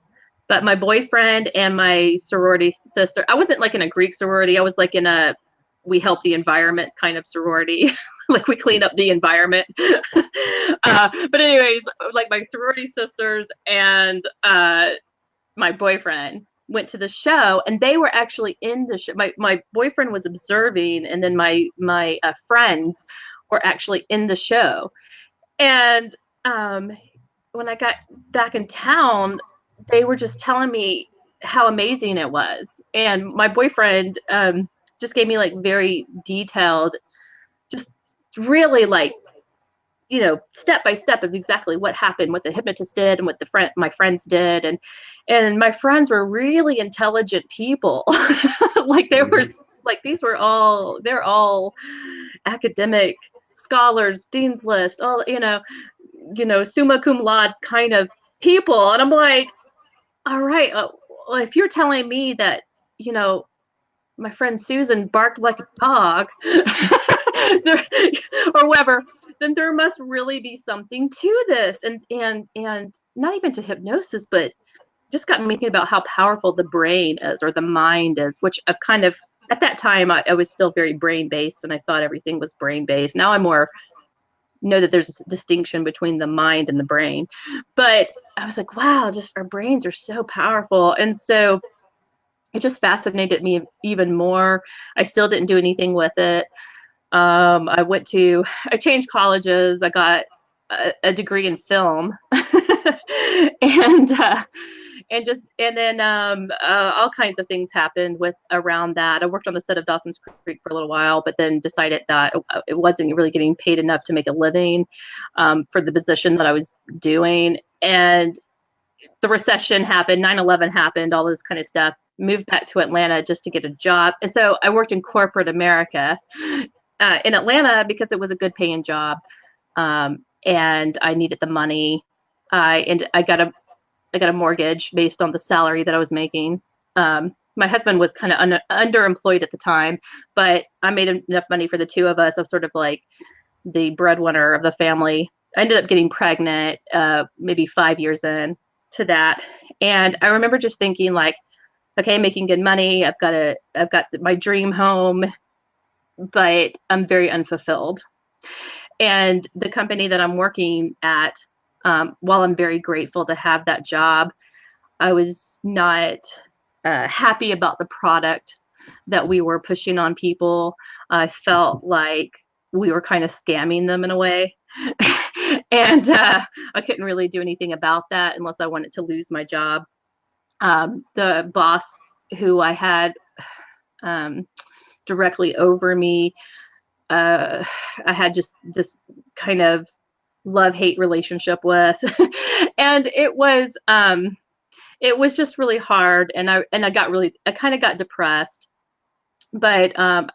but my boyfriend and my sorority sister, I wasn't like in a Greek sorority. I was like in a we help the environment kind of sorority. Like, we clean up the environment. But anyways, like, my sorority sisters and my boyfriend went to the show, and they were actually in the show. My boyfriend was observing, and then my friends were actually in the show. And when I got back in town, they were just telling me how amazing it was. And my boyfriend just gave me like very detailed, just really like, step by step of exactly what happened, what the hypnotist did, and what my friends did. And my friends were really intelligent people. Like, they're all academic scholars, dean's list, all, summa cum laude kind of people. And I'm like, all right, well, if you're telling me that, my friend Susan barked like a dog or whatever, then there must really be something to this. And not even to hypnosis, but just got me thinking about how powerful the brain is, or the mind is, which I've kind of at that time, I was still very brain-based, and I thought everything was brain-based. Now I more know that there's a distinction between the mind and the brain. But I was like, wow, just our brains are so powerful. And so it just fascinated me even more. I still didn't do anything with it. I changed colleges. I got a degree in film. and then all kinds of things happened around that. I worked on the set of Dawson's Creek for a little while, but then decided that it wasn't really getting paid enough to make a living for the position that I was doing. And the recession happened, 9/11 happened, all this kind of stuff. Moved back to Atlanta just to get a job. And so I worked in corporate America in Atlanta because it was a good paying job. And I needed the money. And I got a mortgage based on the salary that I was making. My husband was kind of underemployed at the time, but I made enough money for the two of us. I was sort of like the breadwinner of the family. I ended up getting pregnant maybe 5 years in to that. And I remember just thinking like, okay, I'm making good money. I've got my dream home, but I'm very unfulfilled. And the company that I'm working at, while I'm very grateful to have that job, I was not happy about the product that we were pushing on people. I felt like we were kind of scamming them in a way. And I couldn't really do anything about that unless I wanted to lose my job. The boss who I had directly over me, I had just this kind of love-hate relationship with. And it was just really hard. And I kind of got depressed, but I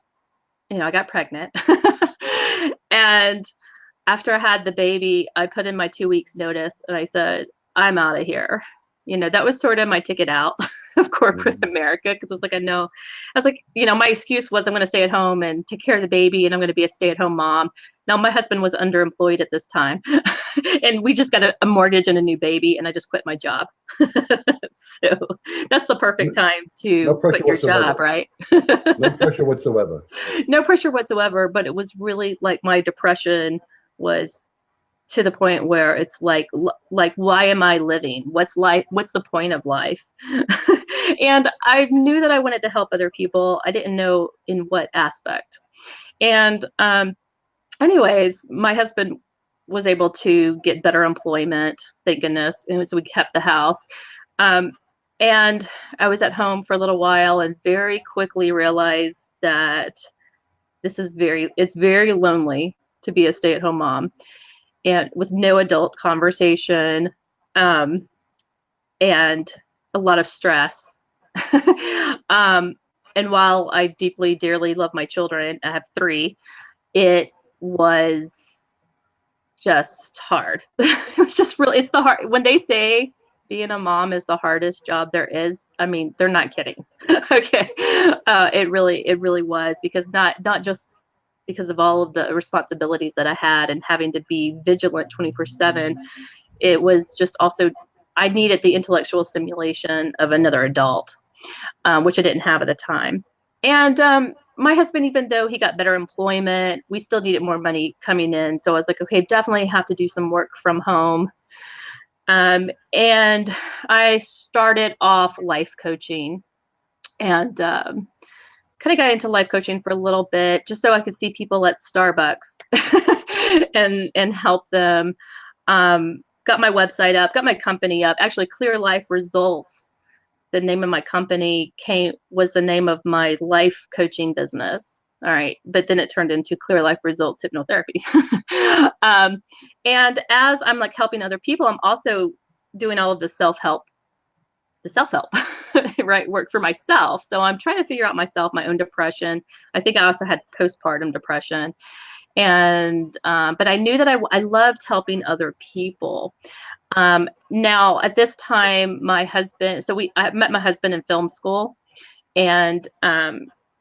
got pregnant. And after I had the baby, I put in my 2 weeks notice and I said, I'm out of here. That was sort of my ticket out of corporate America. Cause my excuse was I'm going to stay at home and take care of the baby and I'm going to be a stay-at-home mom. Now my husband was underemployed at this time and we just got a mortgage and a new baby and I just quit my job. So that's the perfect time to quit your job, right? No pressure whatsoever. No pressure whatsoever. But it was really like my depression was to the point where it's like, why am I living? What's life? What's the point of life? And I knew that I wanted to help other people. I didn't know in what aspect. And anyways, my husband was able to get better employment, thank goodness. And so we kept the house. And I was at home for a little while and very quickly realized that it's very lonely to be a stay-at-home mom and with no adult conversation, and a lot of stress. And while I deeply, dearly love my children, I have 3, it was just hard. It was just really, it's the hard, when they say being a mom is the hardest job there is, I mean, they're not kidding. Okay. It really was, because not just because of all of the responsibilities that I had and having to be vigilant 24/7. It was just also, I needed the intellectual stimulation of another adult, which I didn't have at the time. And my husband, even though he got better employment, we still needed more money coming in. So I was like, okay, definitely have to do some work from home. And I started off life coaching and kind of got into life coaching for a little bit just so I could see people at Starbucks and help them. Got my website up, got my company up. Actually, Clear Life Results, the name of my company, was the name of my life coaching business. All right. But then it turned into Clear Life Results Hypnotherapy. And as I'm like helping other people, I'm also doing all of the self-help, right, work for myself. So I'm trying to figure out myself, my own depression. I think I also had postpartum depression. And, but I knew that I loved helping other people. Now at this time, my husband, I met my husband in film school, and,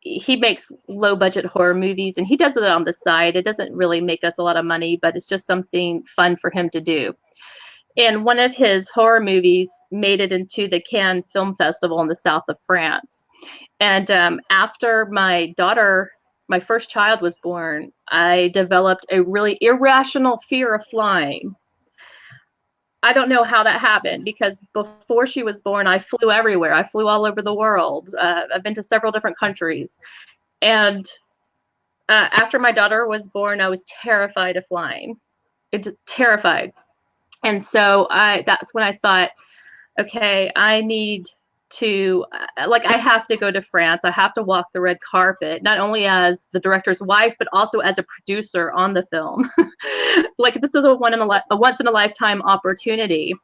he makes low budget horror movies and he does it on the side. It doesn't really make us a lot of money, but it's just something fun for him to do. And one of his horror movies made it into the Cannes Film Festival in the south of France. And after my first child was born, I developed a really irrational fear of flying. I don't know how that happened, because before she was born, I flew everywhere. I flew all over the world. I've been to several different countries. And after my daughter was born, I was terrified of flying. It's terrified. And so that's when I thought, okay, I need to, I have to go to France. I have to walk the red carpet, not only as the director's wife, but also as a producer on the film. This is a once in a lifetime opportunity.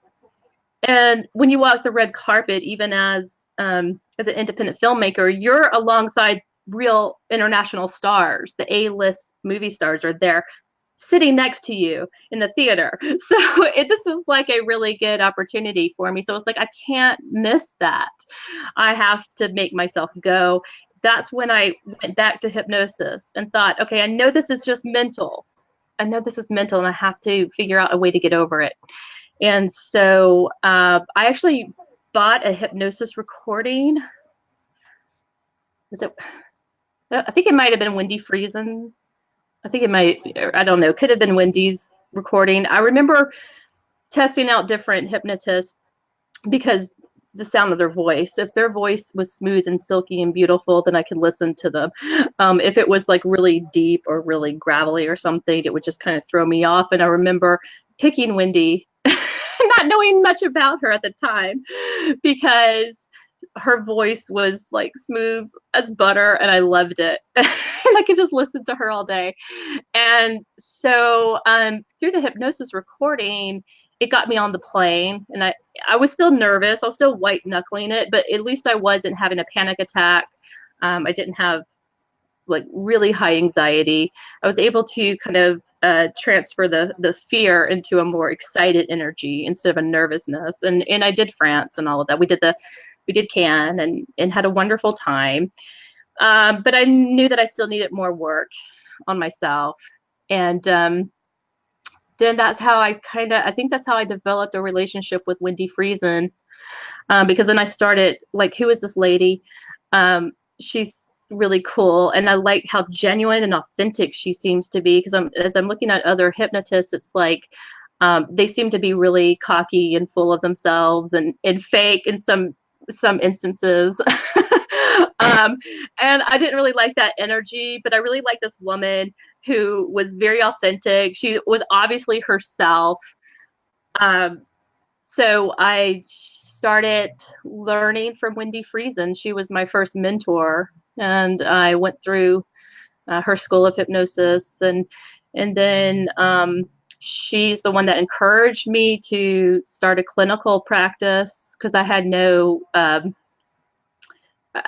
And when you walk the red carpet, even as an independent filmmaker, you're alongside real international stars. The A-list movie stars are there sitting next to you in the theater. So this is like a really good opportunity for me. So it's like, I can't miss that. I have to make myself go. That's when I went back to hypnosis and thought, okay, I know this is just mental. I know this is mental, and I have to figure out a way to get over it. And so I actually bought a hypnosis recording. I think it might have been Wendy Friesen. I think it might, I don't know, could have been Wendy's recording. I remember testing out different hypnotists because the sound of their voice. If their voice was smooth and silky and beautiful, then I could listen to them. If it was like really deep or really gravelly or something, it would just kind of throw me off. And I remember picking Wendy, not knowing much about her at the time, because her voice was like smooth as butter, and I loved it. And I could just listen to her all day. And so through the hypnosis recording, it got me on the plane, and I was still nervous. I was still white knuckling it, but at least I wasn't having a panic attack. I didn't have like really high anxiety. I was able to kind of transfer the fear into a more excited energy instead of a nervousness. And I did France and all of that. We did Cannes and had a wonderful time. But I knew that I still needed more work on myself. And then that's how I think that's how I developed a relationship with Wendy Friesen. Because then I started, like, who is this lady? She's really cool. And I like how genuine and authentic she seems to be. Because as I'm looking at other hypnotists, it's like, they seem to be really cocky and full of themselves and fake in some instances. And I didn't really like that energy, but I really liked this woman who was very authentic. She was obviously herself. So I started learning from Wendy Friesen. She was my first mentor, and I went through her school of hypnosis, and then she's the one that encouraged me to start a clinical practice, because I had no, I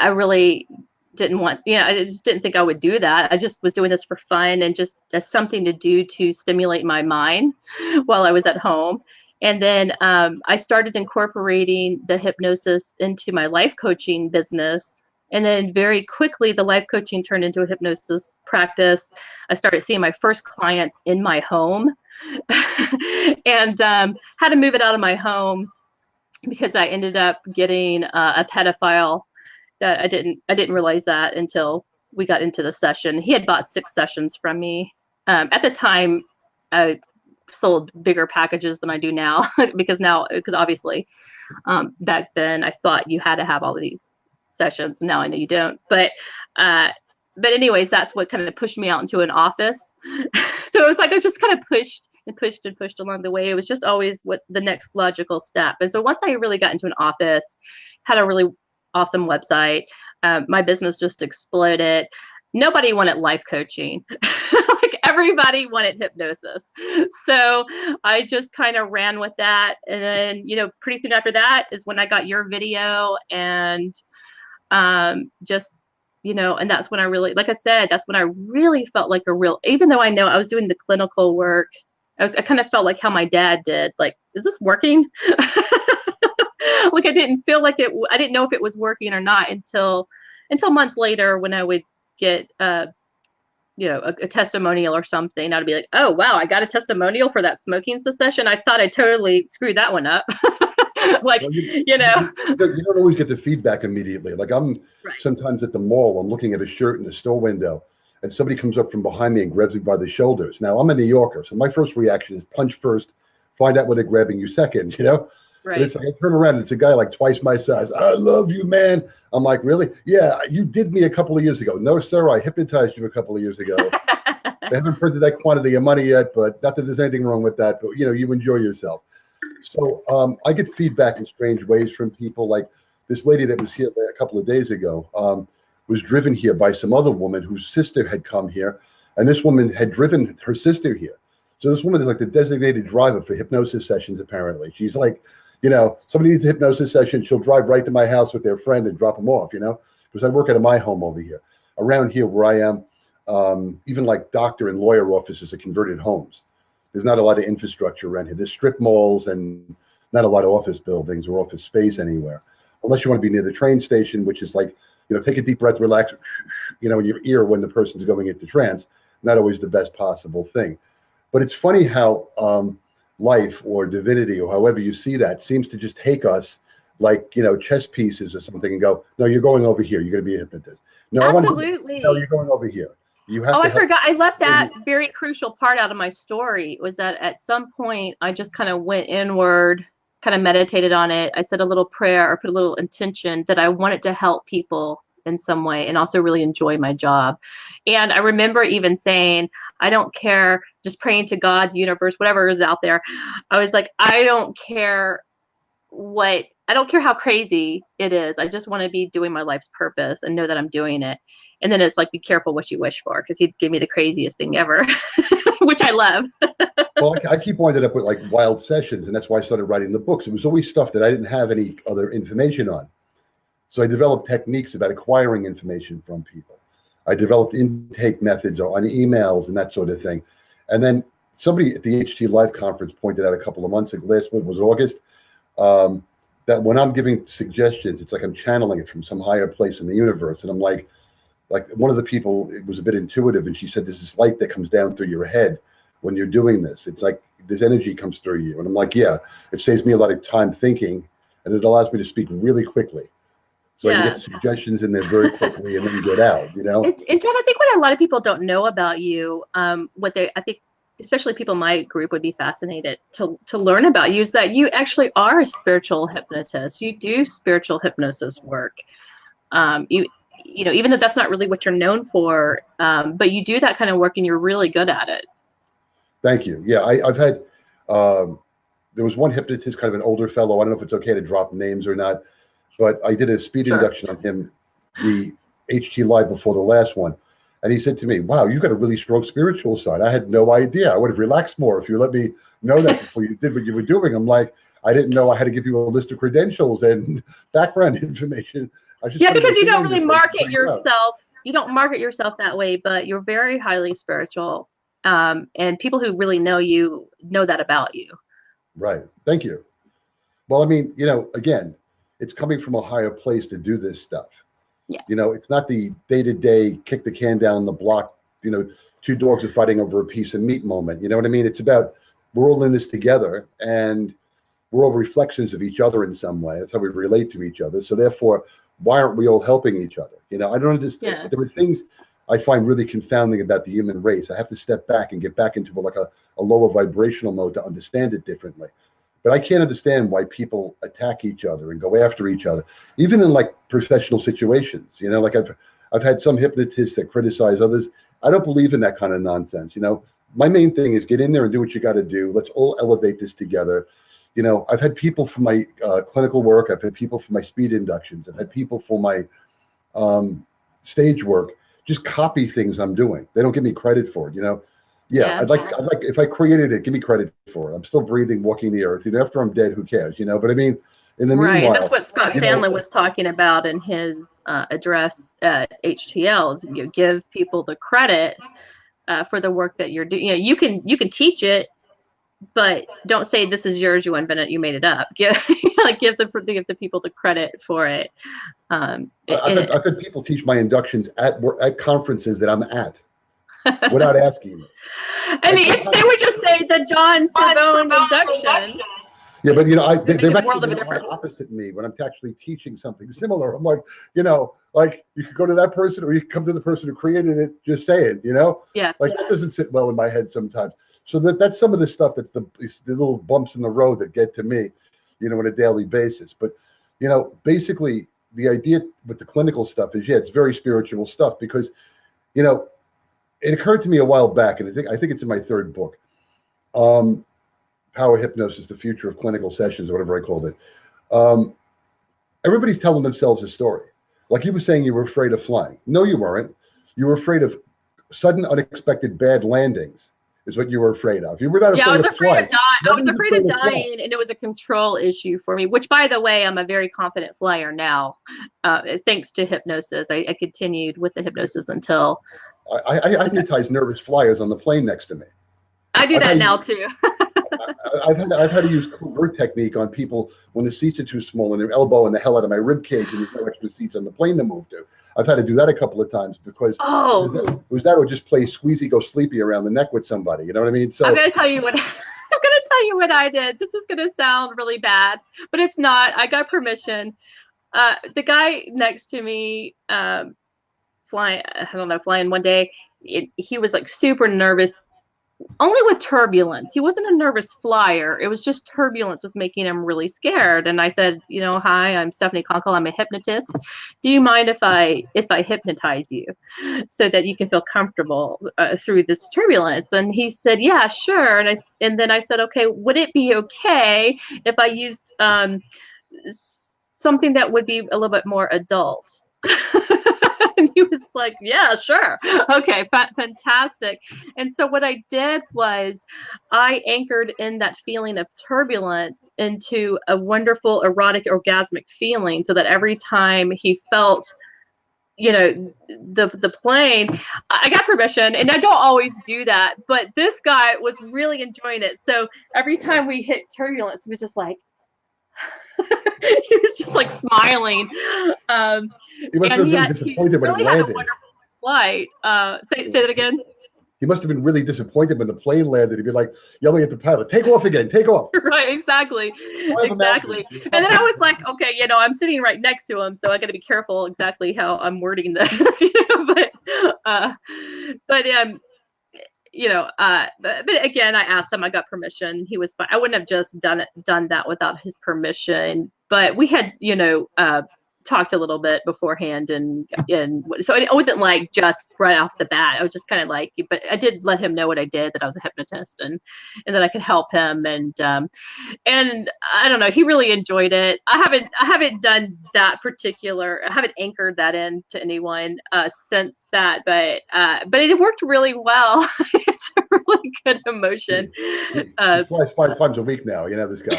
really didn't want, I just didn't think I would do that. I just was doing this for fun and just as something to do to stimulate my mind while I was at home. And then I started incorporating the hypnosis into my life coaching business. And then very quickly, the life coaching turned into a hypnosis practice. I started seeing my first clients in my home and had to move it out of my home because I ended up getting a pedophile that I didn't realize that until we got into the session. He had bought 6 sessions from me. At the time, I sold bigger packages than I do now because obviously back then I thought you had to have all of these sessions. Now I know you don't. But anyways, that's what kind of pushed me out into an office. So it was like I just kind of pushed and pushed and pushed along the way. It was just always what the next logical step. And so once I really got into an office, had a really awesome website, my business just exploded. Nobody wanted life coaching. Like everybody wanted hypnosis. So I just kind of ran with that. And then, pretty soon after that is when I got your video and just, and that's when I really, like I said, that's when I really felt like even though I know I was doing the clinical work, I kind of felt like how my dad did, like, is this working? Like I didn't feel like I didn't know if it was working or not until months later when I would get, a testimonial or something. I'd be like, oh, wow, I got a testimonial for that smoking cessation. I thought I totally screwed that one up. Like, Well, you know. you don't always get the feedback immediately. Like I'm Right. sometimes at the mall, I'm looking at a shirt in the store window, and somebody comes up from behind me and grabs me by the shoulders. Now I'm a New Yorker, so my first reaction is punch first, find out where they're grabbing you second, you know? Right. But it's like I turn around and it's a guy like twice my size. I love you, man. I'm like, really? Yeah, you did me a couple of years ago. No, sir, I hypnotized you a couple of years ago. They haven't printed that quantity of money yet, but not that there's anything wrong with that, but you know, you enjoy yourself. So I get feedback in strange ways from people. Like this lady that was here a couple of days ago was driven here by some other woman whose sister had come here, and this woman had driven her sister here. So this woman is like the designated driver for hypnosis sessions, apparently. She's like, you know, somebody needs a hypnosis session, she'll drive right to my house with their friend and drop them off, you know, because I work out of my home over here. Around here where I am, even like doctor and lawyer offices are converted homes. There's not a lot of infrastructure around here. There's strip malls and not a lot of office buildings or office space anywhere, unless you want to be near the train station, which is like, you know, take a deep breath, relax, you know, in your ear when the person's going into trance. Not always the best possible thing. But it's funny how life or divinity or however you see that seems to just take us like, you know, chess pieces or something and go, no, you're going over here. You're going to be a hypnotist. No, Absolutely. no, you're going over here. You have I forgot. I left that very crucial part out of my story, was that at some point I just kind of went inward, kind of meditated on it. I said a little prayer or put a little intention that I wanted to help people in some way and also really enjoy my job. And I remember even saying, I don't care, just praying to God, the universe, whatever is out there. I was like, I don't care how crazy it is. I just want to be doing my life's purpose and know that I'm doing it. And then it's like, be careful what you wish for, because he'd give me the craziest thing ever, which I love. Well, I keep winding up with like wild sessions, and that's why I started writing the books. It was always stuff that I didn't have any other information on. So I developed techniques about acquiring information from people. I developed intake methods on emails and that sort of thing. And then somebody at the HT Live conference pointed out a couple of months ago, last month was August, that when I'm giving suggestions, it's like I'm channeling it from some higher place in the universe. And I'm like one of the people, it was a bit intuitive, and she said, there's this light that comes down through your head when you're doing this. It's like this energy comes through you. And I'm like, yeah, it saves me a lot of time thinking, and it allows me to speak really quickly. So I can get suggestions in there very quickly and then get out, you know? And John, I think what a lot of people don't know about you, I think especially people in my group would be fascinated to learn about you, is that you actually are a spiritual hypnotist. You do spiritual hypnosis work. You know, even though that's not really what you're known for, but you do that kind of work and you're really good at it. Thank you. Yeah, I've had, there was one hypnotist, kind of an older fellow. I don't know if it's okay to drop names or not, but I did a speed induction on him, the HT Live before the last one. And he said to me, wow, you've got a really strong spiritual side. I had no idea. I would have relaxed more if you let me know that before you did what you were doing. I'm like, I didn't know I had to give you a list of credentials and background information. Because you don't really market yourself. You don't market yourself that way, but you're very highly spiritual. And people who really know you know that about you. Right. Thank you. Well, I mean, you know, again, it's coming from a higher place to do this stuff. Yeah. You know, it's not the day-to-day kick the can down the block, you know, two dogs are fighting over a piece of meat moment. You know what I mean? It's about, we're all in this together, and we're all reflections of each other in some way. That's how we relate to each other. So therefore, why aren't we all helping each other? You know, I don't understand. Yeah. There were things I find really confounding about the human race. I have to step back and get back into like a lower vibrational mode to understand it differently. But I can't understand why people attack each other and go after each other, even in like professional situations. You know, like I've had some hypnotists that criticize others. I don't believe in that kind of nonsense. You know, my main thing is get in there and do what you got to do. Let's all elevate this together. You know, I've had people for my clinical work. I've had people for my speed inductions. I've had people for my stage work just copy things I'm doing. They don't give me credit for it, you know. Yeah, I'd like if I created it, give me credit for it. I'm still breathing, walking the earth. You know, after I'm dead, who cares? You know, but I mean, in the meanwhile, that's what Scott Sandlin was talking about in his address at HTLs. You give people the credit for the work that you're doing. You know, you can teach it, but don't say this is yours. You invented it. You made it up. Give the people the credit for it. I've had people teach my inductions at conferences that I'm at without asking me. I mean, if they would just say the John Cerbone induction. Yeah, but They make they've a world actually of a been on difference. opposite me when I'm actually teaching something similar. I'm like, like you could go to that person or you could come to the person who created it, just say it, Yeah. like that doesn't sit well in my head sometimes. So that's some of the stuff that's the little bumps in the road that get to me, on a daily basis. But, basically the idea with the clinical stuff is, it's very spiritual stuff because, it occurred to me a while back, and I think it's in my third book. Power Hypnosis, the Future of Clinical Sessions, or whatever I called it. Everybody's telling themselves a story. Like you were saying, you were afraid of flying. No, you weren't. You were afraid of sudden, unexpected bad landings is what you were afraid of. You were not afraid I was of afraid flying. of dying. I was afraid of dying, and it was a control issue for me, which, by the way, I'm a very confident flyer now, thanks to hypnosis. I continued with the hypnosis until... I hypnotize nervous flyers on the plane next to me. I do that now, too. I've had to use covert technique on people when the seats are too small and they're elbowing the hell out of my rib cage and there's no extra seats on the plane to move to. I've had to do that a couple of times because it was that or just play squeezy go sleepy around the neck with somebody. You know what I mean? So I'm gonna tell you what I did. This is gonna sound really bad, but it's not. I got permission. The guy next to me, flying one day, he was like super nervous. Only with turbulence. He wasn't a nervous flyer. It was just turbulence was making him really scared. And I said, hi, I'm Stephanie Conkle. I'm a hypnotist. Do you mind if I hypnotize you so that you can feel comfortable through this turbulence? And he said, yeah, sure. And then I said, okay, would it be okay if I used something that would be a little bit more adult? And he was like, yeah, sure. Okay, fantastic. And so what I did was I anchored in that feeling of turbulence into a wonderful erotic orgasmic feeling so that every time he felt the plane, I got permission, and I don't always do that, but this guy was really enjoying it. So every time we hit turbulence, he was just like, he was just like smiling. He must have been really disappointed when it landed. Had a wonderful flight. Say that again. He must have been really disappointed when the plane landed. He'd be like yelling at the pilot, "Take off again, take off!" Right, exactly. And then I was like, okay, I'm sitting right next to him, so I got to be careful exactly how I'm wording this. But again, I asked him. I got permission. He was fine. I wouldn't have just done that without his permission. But we had, talked a little bit beforehand, and so it wasn't like just right off the bat. I was just kind of like, but I did let him know what I did, that I was a hypnotist, and that I could help him, and I don't know, he really enjoyed it. I haven't done that particular. I haven't anchored that in to anyone since that, but it worked really well. It's a really good emotion. He flies 5 times a week now. This guy.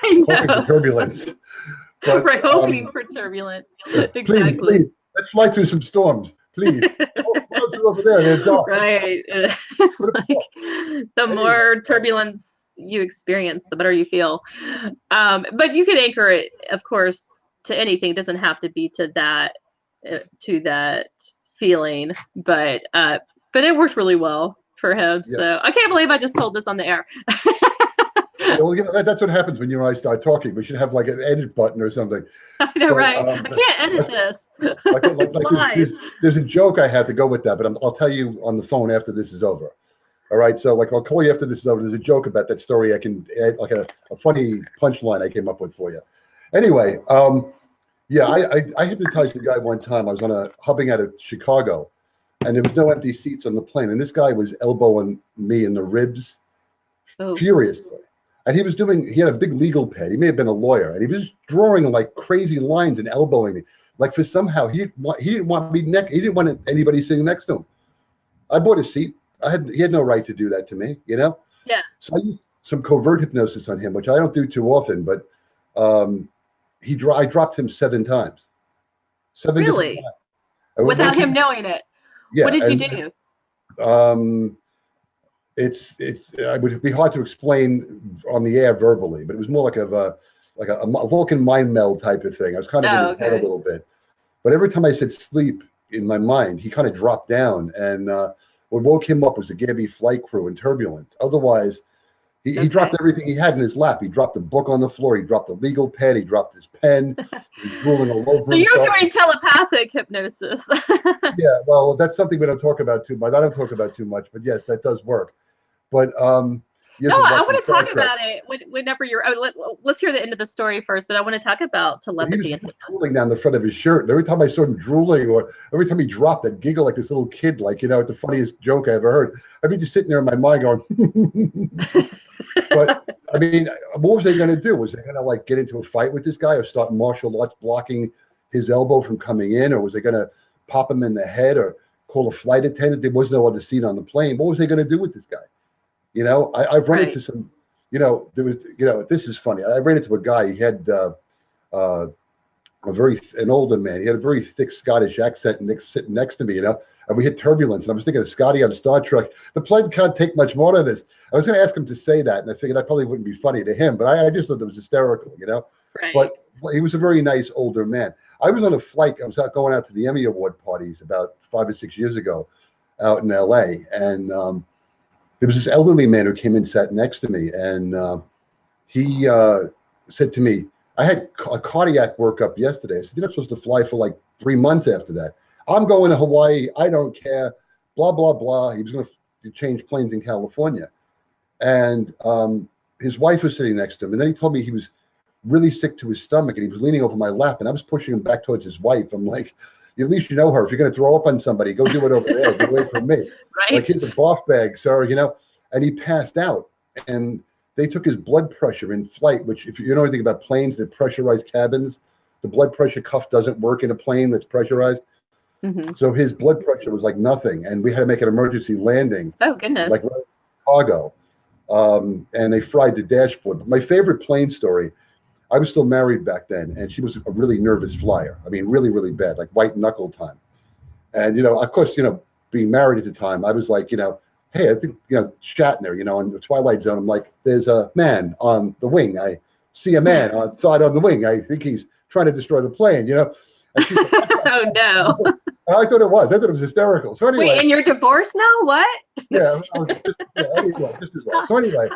I know. Hoping for turbulence. But, we're hoping for turbulence. Exactly. Please, let's fly through some storms, please. Over there, they're dark. Right. It's like the more turbulence you experience, the better you feel. But you can anchor it, of course, to anything. It doesn't have to be to that feeling. But it worked really well for him. Yeah. So I can't believe I just told this on the air. Well, that's what happens when you and I start talking. We should have like an edit button or something. I know, but, right? I can't edit this. There's a joke I have to go with that, but I'll tell you on the phone after this is over. All right, so I'll call you after this is over. There's a joke about that story. I can add like a funny punchline I came up with for you. Anyway, I hypnotized the guy one time. I was hubbing out of Chicago, and there was no empty seats on the plane, and this guy was elbowing me in the ribs furiously. And he had a big legal pad. He may have been a lawyer, and he was drawing like crazy lines and elbowing me. Like for somehow he didn't want me he didn't want anybody sitting next to him. I bought a seat. He had no right to do that to me, Yeah. So I used some covert hypnosis on him, which I don't do too often, but I dropped him 7 times. 7 really? Times. Without him knowing it. Yeah. What did you do? It would be hard to explain on the air verbally, but it was more like a Vulcan mind meld type of thing. I was kind of in his head a little bit, but every time I said sleep in my mind, he kind of dropped down, and what woke him up was the Gabby flight crew and turbulence. Otherwise, He dropped everything he had in his lap. He dropped a book on the floor. He dropped a legal pad. He dropped his pen. He was drooling all over So himself. you're doing telepathic hypnosis. Yeah, well, that's something we don't talk about too much. I don't talk about too much, but yes, that does work. But no, I want to talk about it whenever you're. Let's hear the end of the story first, but I want to talk about telepathy and hypnosis. Drooling down the front of his shirt. And every time I saw him drooling, or every time he dropped, I'd giggle like this little kid, like, you know, it's the funniest joke I ever heard. I'd be just sitting there in my mind going, but I mean, what was they going to do? Was they going to like get into a fight with this guy or start martial arts blocking his elbow from coming in? Or was they going to pop him in the head or call a flight attendant? There was no other seat on the plane. What was they going to do with this guy? You know, I've run into some, you know, there was, you know, this is funny. I ran into a guy. He had an older man. He had a very thick Scottish accent sitting next to me, you know, and we hit turbulence. And I was thinking of Scotty on Star Trek. The plane can't take much more of this. I was going to ask him to say that, and I figured that probably wouldn't be funny to him, but I just thought that was hysterical, you know. Right. But he was a very nice older man. I was on a flight. I was going out to the Emmy Award parties about 5 or 6 years ago out in L.A., and there was this elderly man who came and sat next to me, and he said to me, I had a cardiac workup yesterday. I said, you're not supposed to fly for like 3 months after that. I'm going to Hawaii. I don't care. Blah, blah, blah. He was going to change planes in California. And his wife was sitting next to him. And then he told me he was really sick to his stomach, and he was leaning over my lap, and I was pushing him back towards his wife. I'm like, at least you know her. If you're going to throw up on somebody, go do it over there. Get away from me. Right. Like, here's a barf bag, sir, you know. And he passed out. And they took his blood pressure in flight, which, if you know anything about planes, they're pressurized cabins. The blood pressure cuff doesn't work in a plane that's pressurized. Mm-hmm. So his blood pressure was like nothing. And we had to make an emergency landing. Oh, goodness. Like Chicago. And they fried the dashboard. But my favorite plane story, I was still married back then, and she was a really nervous flyer. I mean, really, really bad, like white knuckle time. And, you know, of course, you know, being married at the time, I was like, you know, hey, I think, you know, Shatner, you know, in the Twilight Zone, I'm like, there's a man on the wing. I see a man on the wing. I think he's trying to destroy the plane, you know. And she's like, oh, no. I thought it was hysterical. So anyway. Wait, and you're divorced now? What? Yeah, anyway, just as well. So anyway,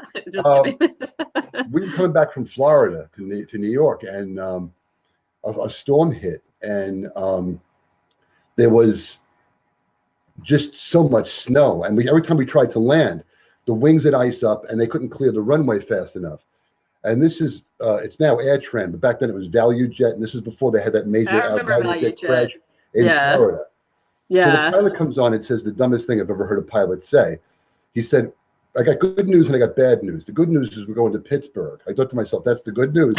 we were coming back from Florida to New York, and a storm hit, and there was just so much snow, and every time we tried to land, the wings would ice up, and they couldn't clear the runway fast enough. And this is it's now AirTran, but back then it was Value Jet, and this is before they had that major Value Jet crash in Florida. Yeah. So the pilot comes on and says the dumbest thing I've ever heard a pilot say. He said, I got good news and I got bad news. The good news is we're going to Pittsburgh. I thought to myself, that's the good news.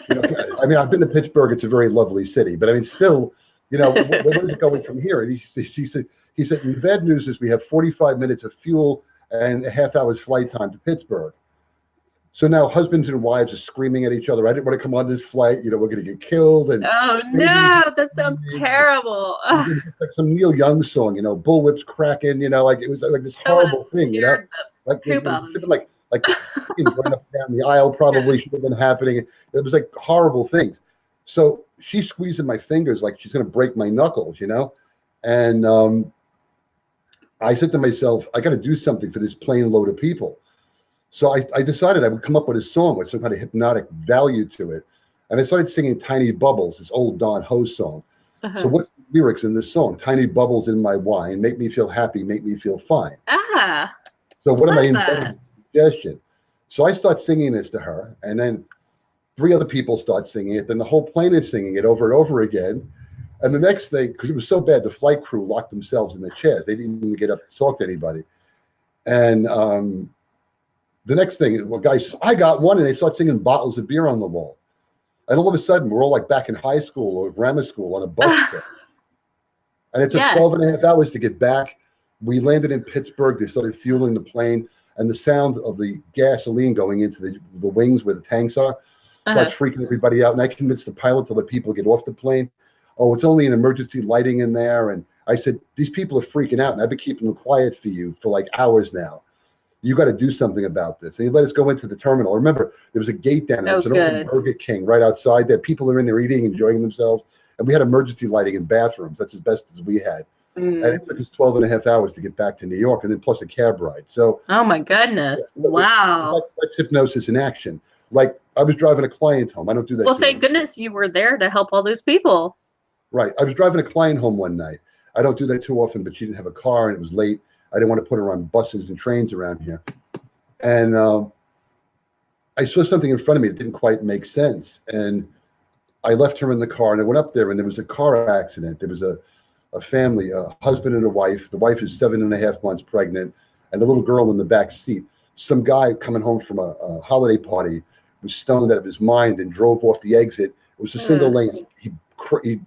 You know, I mean, I've been to Pittsburgh. It's a very lovely city. But I mean, still, you know, where is it going from here? And he said, the bad news is we have 45 minutes of fuel and a half-hour's flight time to Pittsburgh. So now husbands and wives are screaming at each other. I didn't want to come on this flight. You know, we're going to get killed. And oh, no, that sounds terrible. Like some Neil Young song, you know, bullwhips cracking, you know, like it was like this horrible thing, you know. Like going up down the aisle probably should have been happening. It was like horrible things. So she's squeezing my fingers like she's going to break my knuckles, you know. And I said to myself, I got to do something for this plane load of people. So I decided I would come up with a song with some kind of hypnotic value to it. And I started singing Tiny Bubbles, this old Don Ho song. Uh-huh. So what's the lyrics in this song? Tiny bubbles in my wine, make me feel happy, make me feel fine. Ah. So what am I inventing? Suggestion. So I start singing this to her, and then 3 other people start singing it. Then the whole plane is singing it over and over again. And the next thing, because it was so bad, the flight crew locked themselves in the chairs. They didn't even get up to talk to anybody. And the next thing, well, guys, I got one, and they start singing Bottles of Beer on the Wall. And all of a sudden, we're all like back in high school or grammar school on a bus trip. And it took 12 and a half hours to get back. We landed in Pittsburgh. They started fueling the plane. And the sound of the gasoline going into the wings where the tanks are starts freaking everybody out. And I convinced the pilot to let people get off the plane. Oh, it's only an emergency lighting in there. And I said, these people are freaking out. And I've been keeping them quiet for you for like hours now. You got to do something about this. And he let us go into the terminal. Remember, there was a gate down there. It was an open Burger King right outside there. People are in there eating, enjoying themselves. And we had emergency lighting in bathrooms. That's as best as we had. And it took us 12 and a half hours to get back to New York, and then plus a cab ride. So, Oh my goodness. yeah, Wow. that's hypnosis in action. Like, I was driving a client home. I don't do that. Well, thank goodness you were there to help all those people. Right. I was driving a client home one night. I don't do that too often, but she didn't have a car and it was late. I didn't want to put her on buses and trains around here. And I saw something in front of me that didn't quite make sense. And I left her in the car and I went up there and there was a car accident. There was a family, a husband and a wife. The wife is 7.5 months pregnant and a little girl in the back seat. Some guy coming home from a holiday party was stoned out of his mind and drove off the exit. It was a single lane. He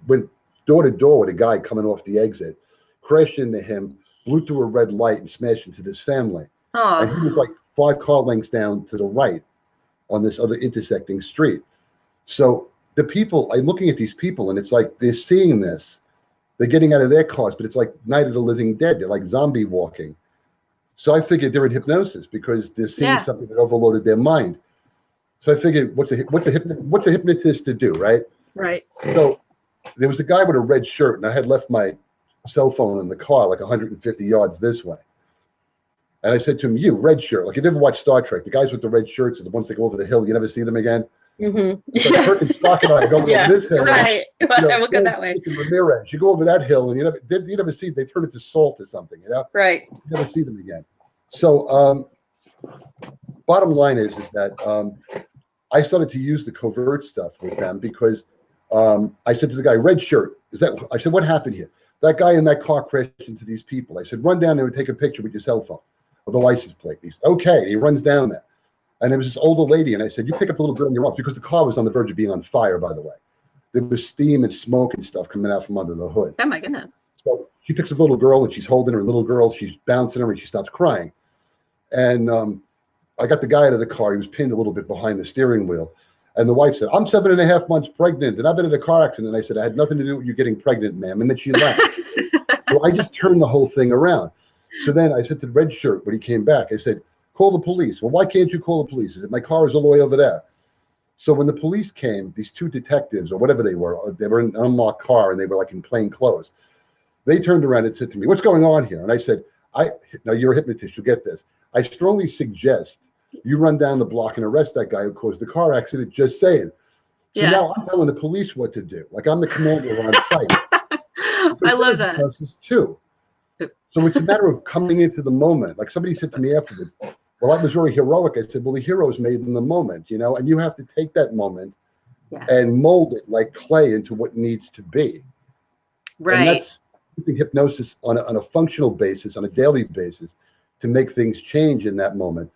went door to door with a guy coming off the exit, crashed into him, blew through a red light and smashed into this family. Oh. And he was like 5 car lengths down to the right on this other intersecting street. So the people, I'm looking at these people and it's like they're seeing this. They're getting out of their cars, but it's like Night of the Living Dead. They're like zombie walking. So I figured they're in hypnosis because they're seeing something that overloaded their mind. So I figured, what's a hypnotist to do, right? Right. So there was a guy with a red shirt, and I had left my cell phone in the car like 150 yards this way. And I said to him, "You, red shirt, like you never watched Star Trek, the guys with the red shirts are the ones that go over the hill, you never see them again." Mm-hmm. It's like Kirk and Spock and I go over this hill. Right. I look at that way. Ramirez, you go over that hill, and you never see, they turn into salt or something, you know? Right. You never see them again. So bottom line is that I started to use the covert stuff with them because I said to the guy, "Red shirt, I said, what happened here? That guy in that car crashed into these people." I said, "Run down there and take a picture with your cell phone of the license plate." He said, "Okay." And he runs down there. And there was this older lady, and I said, "You pick up the little girl in your arms," because the car was on the verge of being on fire, by the way. There was steam and smoke and stuff coming out from under the hood. Oh my goodness. So she picks up the little girl, and she's holding her little girl. She's bouncing her, and she stops crying. And I got the guy out of the car. He was pinned a little bit behind the steering wheel. And the wife said, "I'm 7.5 months pregnant, and I've been in a car accident." And I said, "I had nothing to do with you getting pregnant, ma'am." And then she laughed. So I just turned the whole thing around. So then I said to the red shirt when he came back, I said, "Call the police." "Well, why can't you call the police?" I said, "My car is all the way over there." So when the police came, these 2 detectives or whatever they were in an unlocked car and they were like in plain clothes. They turned around and said to me, "What's going on here?" And I said, "Now you're a hypnotist, you'll get this. I strongly suggest you run down the block and arrest that guy who caused the car accident, just saying." So now I'm telling the police what to do. Like I'm the commander on site. I love that. Too. So it's a matter of coming into the moment. Like somebody said to me afterwards, "Well, that was very heroic." I said, "Well, the hero is made in the moment, you know, and you have to take that moment and mold it like clay into what needs to be." Right. And that's using hypnosis on a functional basis, on a daily basis, to make things change in that moment.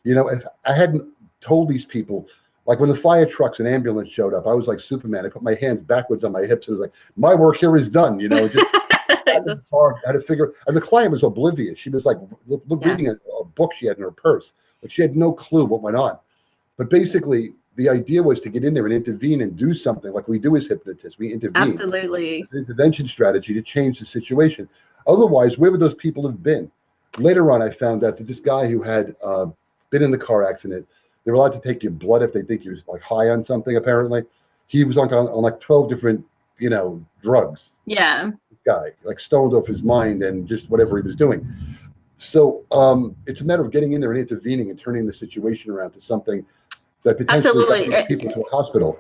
You know, if I hadn't told these people, like when the fire trucks and ambulance showed up, I was like Superman. I put my hands backwards on my hips and was like, "My work here is done," you know. Just I had to figure, and the client was oblivious. She was like reading a book she had in her purse, but she had no clue what went on. But basically, the idea was to get in there and intervene and do something like we do as hypnotists. We intervene. Absolutely. It's an intervention strategy to change the situation. Otherwise, where would those people have been? Later on, I found out that this guy who had been in the car accident, they were allowed to take your blood if they think he was like high on something, apparently. He was on like 12 different, you know, drugs. Yeah. This guy, like stoned off his mind and just whatever he was doing. So it's a matter of getting in there and intervening and turning the situation around to something that potentially got people to a hospital.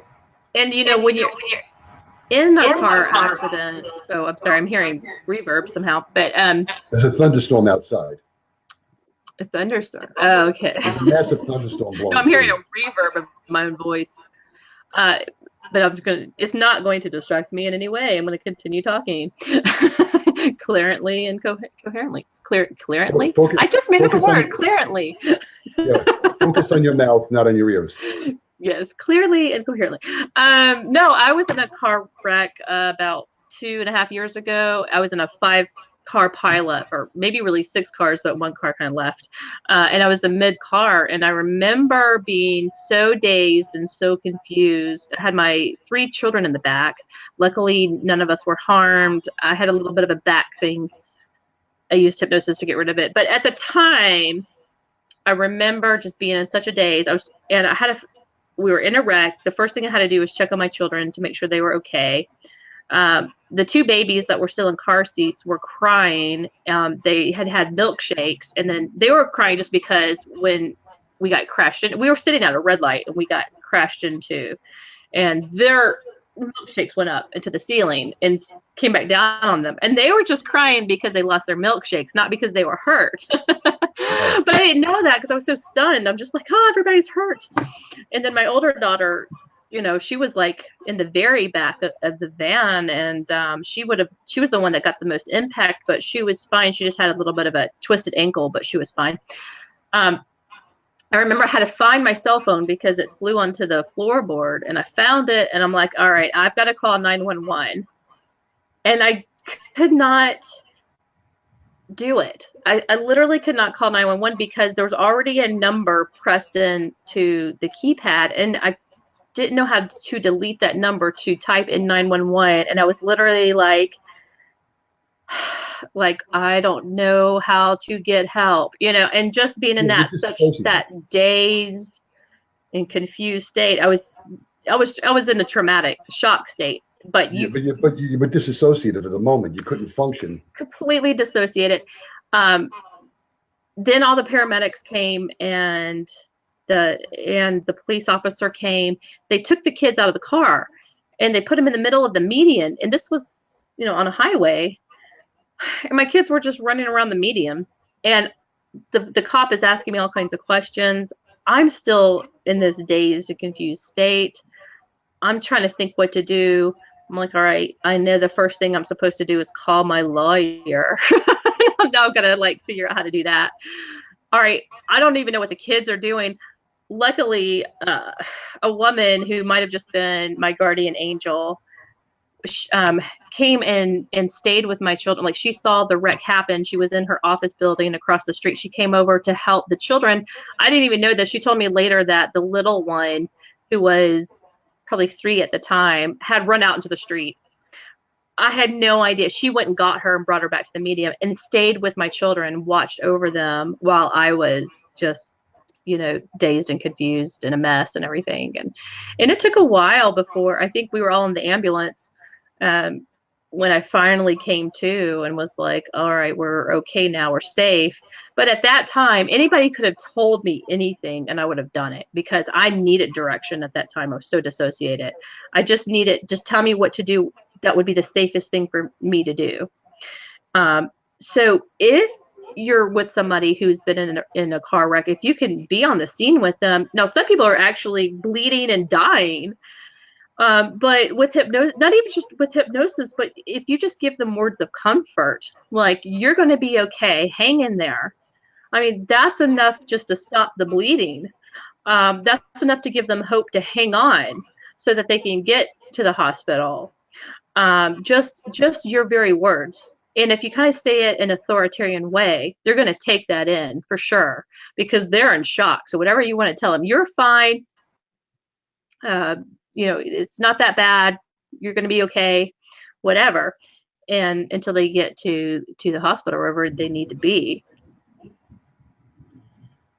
And, you know, when you're in a car accident, oh, I'm sorry, I'm hearing reverb somehow, but there's a thunderstorm outside. A thunderstorm. Oh, okay. There's a massive thunderstorm blowing. No, I'm hearing a reverb of my own voice. But I'm just it's not going to distract me in any way. I'm going to continue talking clearly and coherently. Clearly? Focus, I just made up a word, clearly. Yeah, focus on your mouth, not on your ears. Yes, clearly and coherently. No, I was in a car wreck about 2.5 years ago. I was in a 5-car pileup, or maybe really 6 cars, but 1 car kind of left. And I was in mid-car, and I remember being so dazed and so confused. I had my 3 children in the back. Luckily, none of us were harmed. I had a little bit of a back thing. I used hypnosis to get rid of it. But at the time, I remember just being in such a daze. We were in a wreck. The first thing I had to do was check on my children to make sure they were okay. The two babies that were still in car seats were crying. They had had milkshakes, and then they were crying just because when we got crashed in, we were sitting at a red light and we got crashed into, and their milkshakes went up into the ceiling and came back down on them. And they were just crying because they lost their milkshakes, not because they were hurt. But I didn't know that because I was so stunned. I'm just like, oh, everybody's hurt. And then my older daughter, you know, she was like in the very back of the van, and she was the one that got the most impact, but she was fine. She just had a little bit of a twisted ankle, but she was fine. I remember I had to find my cell phone because it flew onto the floorboard, and I found it, and I'm like, all right, I've got to call 911. And I could not do it. I literally could not call 911 because there was already a number pressed into the keypad, and I didn't know how to delete that number to type in 911. And I was literally like, I don't know how to get help, you know, and just being in that dazed and confused state, I was in a traumatic shock state. But you were disassociated at the moment. You couldn't function. Completely dissociated. Then all the paramedics came, and the police officer came. They took the kids out of the car, and they put them in the middle of the median. And this was, you know, on a highway. And my kids were just running around the median, and the cop is asking me all kinds of questions. I'm still in this dazed and confused state. I'm trying to think what to do. I'm like, all right, I know the first thing I'm supposed to do is call my lawyer. Now I'm gonna like figure out how to do that. All right, I don't even know what the kids are doing. Luckily, a woman who might have just been my guardian angel came and stayed with my children. Like, she saw the wreck happen. She was in her office building across the street. She came over to help the children. I didn't even know this. She told me later that the little one, who was probably 3 at the time, had run out into the street. I had no idea. She went and got her and brought her back to the medium and stayed with my children, watched over them while I was just, you know, dazed and confused and a mess and everything. And it took a while before, I think we were all in the ambulance when I finally came to and was like, all right, we're okay now, we're safe. But at that time, anybody could have told me anything and I would have done it, because I needed direction at that time. I was so dissociated. I just tell me what to do. That would be the safest thing for me to do. So if you're with somebody who's been in a car wreck, if you can be on the scene with them. Now, some people are actually bleeding and dying. But with hypnosis, not even just with hypnosis, but if you just give them words of comfort, like, you're going to be okay, hang in there. I mean, that's enough just to stop the bleeding. That's enough to give them hope to hang on so that they can get to the hospital. Just your very words. And if you kind of say it in an authoritarian way, they're going to take that in for sure, because they're in shock. So whatever you want to tell them, you're fine. You know, it's not that bad. You're going to be okay, whatever. And until they get to the hospital, wherever they need to be.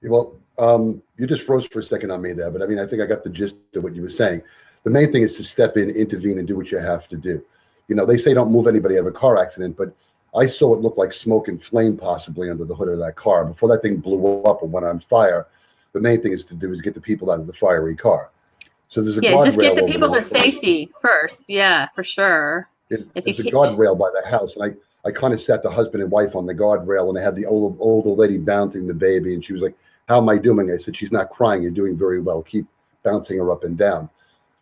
Well, you just froze for a second on me there, but I mean, I think I got the gist of what you were saying. The main thing is to step in, intervene, and do what you have to do. You know, they say don't move anybody out of a car accident, but I saw it look like smoke and flame possibly under the hood of that car. Before that thing blew up and went on fire, the main thing is to do is get the people out of the fiery car. So there's a guardrail. Just get the people to safety first. Yeah, for sure. There's a guardrail by the house, and I kind of sat the husband and wife on the guardrail, and I had the older lady bouncing the baby, and she was like, "How am I doing?" I said, "She's not crying. You're doing very well. Keep bouncing her up and down."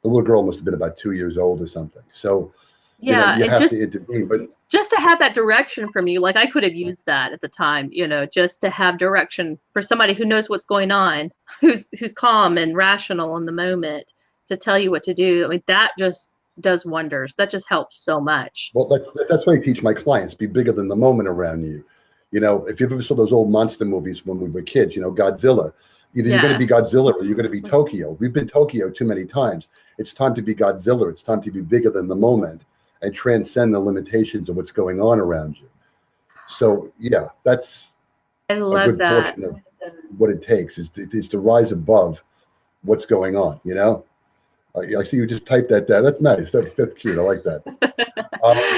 The little girl must have been about 2 years old or something. So yeah, you have to intervene, but just to have that direction from you, like I could have used that at the time, you know, just to have direction for somebody who knows what's going on, who's calm and rational in the moment, to tell you what to do. I mean, that just does wonders. That just helps so much. Well, that's what I teach my clients: be bigger than the moment around you. You know, if you ever saw those old monster movies when we were kids, you know, Godzilla. Either you're going to be Godzilla or you're going to be Tokyo. We've been Tokyo too many times. It's time to be Godzilla. It's time to be bigger than the moment and transcend the limitations of what's going on around you. So, yeah, that's a good portion of what it takes is to rise above what's going on, you know? I see you just typed that down. That's nice. That's cute. I like that.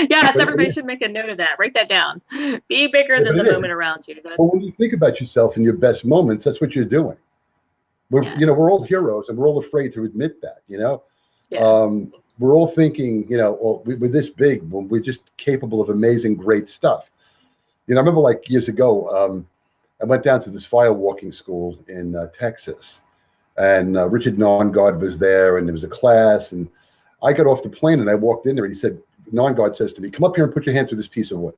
Yes, everybody should make a note of that. Write that down. Be bigger than the moment around you. Well, when you think about yourself in your best moments, that's what you're doing. We're all heroes, and we're all afraid to admit that. We're all thinking, well, we're this big, we're just capable of amazing, great stuff. I remember like years ago, I went down to this fire walking school in Texas, and Richard Nongard was there, and there was a class, and I got off the plane and I walked in there, and he said, Nongard says to me, "Come up here and put your hand through this piece of wood."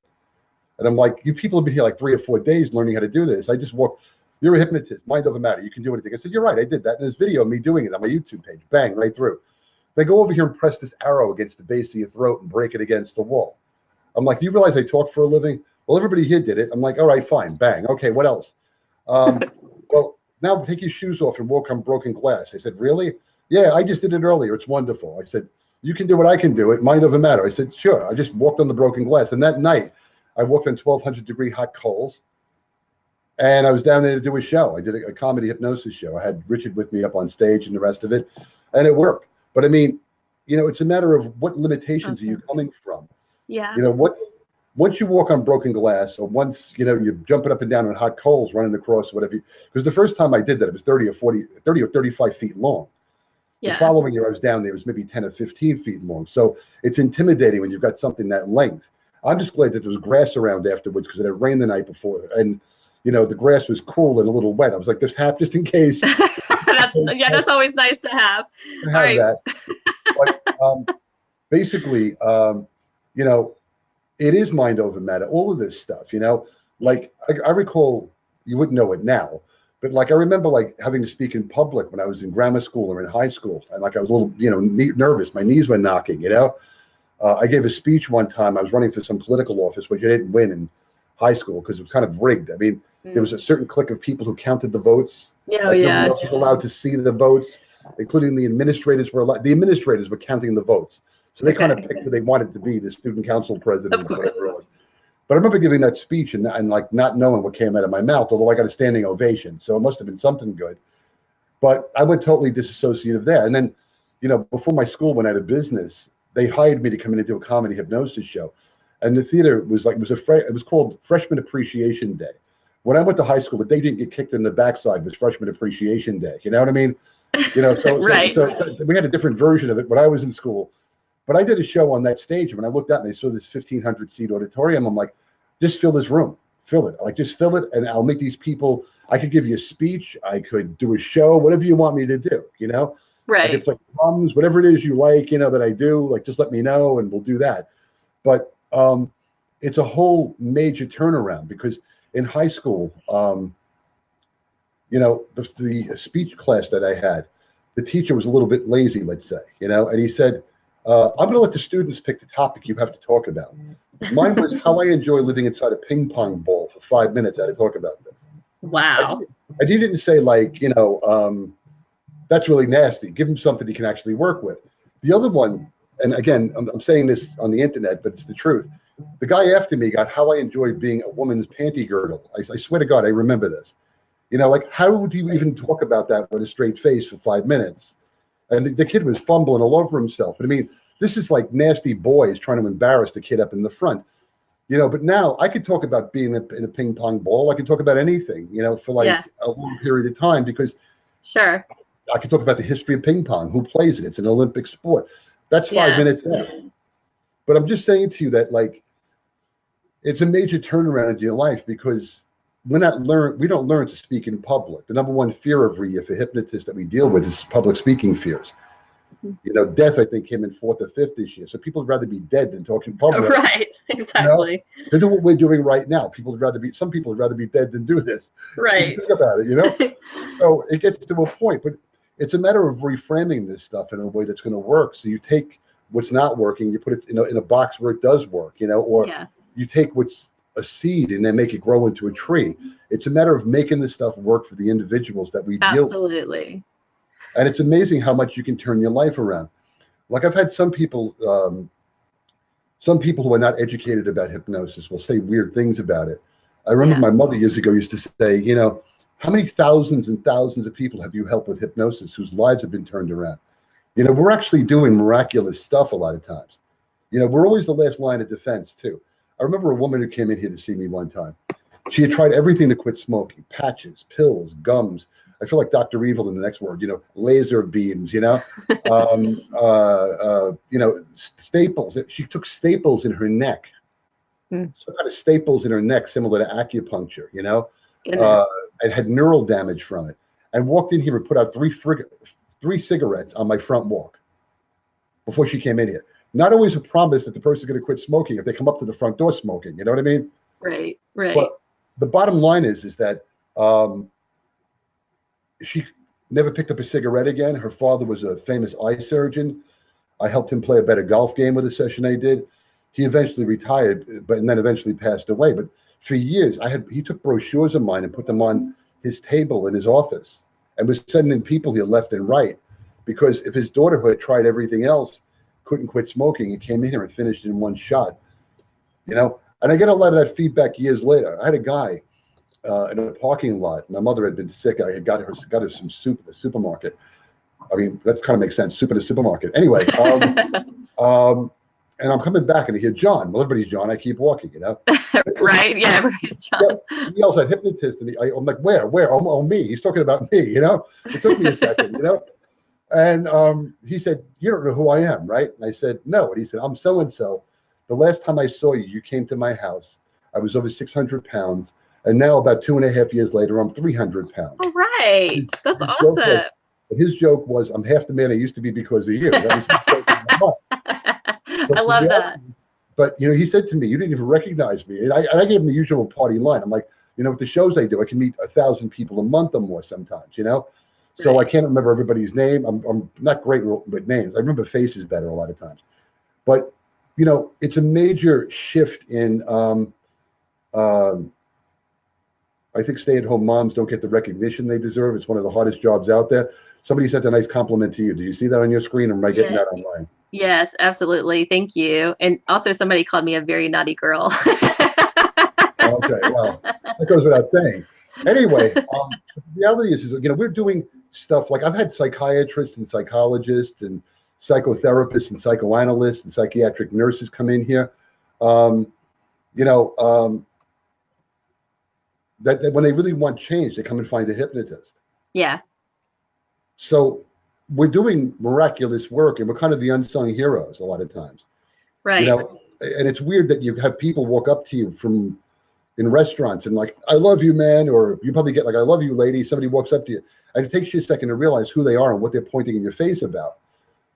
And I'm like, "You people have been here like 3 or 4 days learning how to do this. I just walked. You're a hypnotist. Mind over matter. You can do anything." I said, "You're right. I did that. And there's video of me doing it on my YouTube page. Bang, right through." They go over here and press this arrow against the base of your throat and break it against the wall. I'm like, "You realize I talk for a living?" "Well, everybody here did it." I'm like, "All right, fine. Bang. Okay, what else?" "Well, now take your shoes off and walk on broken glass." I said, "Really?" "Yeah, I just did it earlier. It's wonderful." I said, "You can do it. I can do it. Mind over matter." I said, "Sure." I just walked on the broken glass. And that night, I walked on 1,200-degree hot coals. And I was down there to do a show. I did a comedy hypnosis show. I had Richard with me up on stage and the rest of it. And it worked. But I mean, it's a matter of what limitations are you coming from? Yeah. Once you walk on broken glass, or once, you're jumping up and down on hot coals, running across, whatever. Because the first time I did that, it was 30 or 35 feet long. Yeah. The following year I was down there, it was maybe 10 or 15 feet long. So it's intimidating when you've got something that length. I'm just glad that there was grass around afterwards, because it had rained the night before. And, the grass was cool and a little wet. I was like, just in case. That's always nice to have. All right. That. But, basically, it is mind over matter, all of this stuff, like I recall, you wouldn't know it now, but like I remember like having to speak in public when I was in grammar school or in high school, and like I was a little nervous, my knees were knocking. I gave a speech one time. I was running for some political office, which I didn't win in high school because it was kind of rigged. I mean, there was a certain clique of people who counted the votes. Nobody else was allowed to see the votes, including the administrators the administrators were counting the votes. So they kind of picked who they wanted to be, the student council president or whatever it was. But I remember giving that speech and like not knowing what came out of my mouth, although I got a standing ovation. So it must have been something good. But I went totally disassociative there. And then, before my school went out of business, they hired me to come in and do a comedy hypnosis show. And the theater was like, it was called Freshman Appreciation Day. When I went to high school, the day didn't get kicked in the backside was Freshman Appreciation Day. You know what I mean? Right. So we had a different version of it when I was in school. But I did a show on that stage, and when I looked out and I saw this 1,500-seat auditorium, I'm like, just fill this room. Fill it. Like, just fill it, and I'll make these people, I could give you a speech, I could do a show, whatever you want me to do, Right. I could play drums, whatever it is you like, that I do, like, just let me know, and we'll do that. But it's a whole major turnaround, because in high school, the speech class that I had, the teacher was a little bit lazy, let's say, and he said, "I'm going to let the students pick the topic you have to talk about." Mine was how I enjoy living inside a ping pong ball for 5 minutes. I had to talk about this. Wow. I didn't say like, that's really nasty. Give him something he can actually work with. The other one, and again, I'm saying this on the internet, but it's the truth. The guy after me got how I enjoy being a woman's panty girdle. I swear to God, I remember this. Like, how do you even talk about that with a straight face for 5 minutes? And the kid was fumbling all over himself. But I mean, this is like nasty boys trying to embarrass the kid up in the front, but now I could talk about being in a ping pong ball. I could talk about anything, for like a long period of time, because sure, I could talk about the history of ping pong, who plays it. It's an Olympic sport. That's 5 minutes there. But I'm just saying to you that, like, it's a major turnaround in your life, because we don't learn to speak in public. The number one fear every year for hypnotists that we deal with is public speaking fears. Death, I think, came in 4th or 5th this year. So people would rather be dead than talk in public. Right, exactly. To do what we're doing right now. Some people would rather be dead than do this. Right. Think about it, So it gets to a point, but it's a matter of reframing this stuff in a way that's going to work. So you take what's not working, you put it in a box where it does work, or you take what's a seed and then make it grow into a tree. It's a matter of making this stuff work for the individuals that we deal with. Absolutely. And it's amazing how much you can turn your life around. Like, I've had some people who are not educated about hypnosis will say weird things about it. I remember my mother years ago used to say, how many thousands and thousands of people have you helped with hypnosis whose lives have been turned around? We're actually doing miraculous stuff a lot of times. We're always the last line of defense too. I remember a woman who came in here to see me one time. She had tried everything to quit smoking: patches, pills, gums. I feel like Dr. Evil in the next word, laser beams, staples. She took staples in her neck, some kind of staples in her neck, similar to acupuncture, and had neural damage from it, and walked in here and put out three cigarettes on my front walk before she came in here. Not always a promise that the person's going to quit smoking if they come up to the front door smoking. You know what I mean? Right. But the bottom line is that she never picked up a cigarette again. Her father was a famous eye surgeon. I helped him play a better golf game with a session I did. He eventually retired, and then eventually passed away. But for years, he took brochures of mine and put them on his table in his office, and was sending people here left and right, because if his daughter had tried everything else, couldn't quit smoking, he came in here and finished in one shot. And I get a lot of that feedback years later. I had a guy in a parking lot. My mother had been sick. I had got her some soup at the supermarket. I mean, that kind of makes sense. Soup at a supermarket. Anyway, and I'm coming back and I hear John. Well, everybody's John. I keep walking, Right. Yeah, everybody's John. Yeah, he yells at hypnotist, and I'm like, where? Oh, me. He's talking about me, It took me a second, And he said, you don't know who I am, right? And I said, no. And he said, I'm so-and-so. The last time I saw you, you came to my house. I was over 600 pounds. And now about 2.5 years later, I'm 300 pounds. All right. That's awesome. His joke was, I'm half the man I used to be because of you. That was his joke in my mind. I love that. But, he said to me, you didn't even recognize me. And I gave him the usual party line. I'm like, with the shows I do, I can meet 1,000 people a month or more sometimes, So I can't remember everybody's name. I'm not great with names. I remember faces better a lot of times. But, it's a major shift in, I think stay-at-home moms don't get the recognition they deserve. It's one of the hardest jobs out there. Somebody sent a nice compliment to you. Do you see that on your screen, or am I getting that online? Yes, absolutely. Thank you. And also somebody called me a very naughty girl. Okay, well, that goes without saying. Anyway, the reality is, we're doing stuff like, I've had psychiatrists and psychologists and psychotherapists and psychoanalysts and psychiatric nurses come in here. That when they really want change, they come and find a hypnotist. Yeah. So we're doing miraculous work, and we're kind of the unsung heroes a lot of times. Right. And it's weird that you have people walk up to you in restaurants and like, I love you, man, or you probably get like, I love you, lady. Somebody walks up to you, and it takes you a second to realize who they are and what they're pointing in your face about.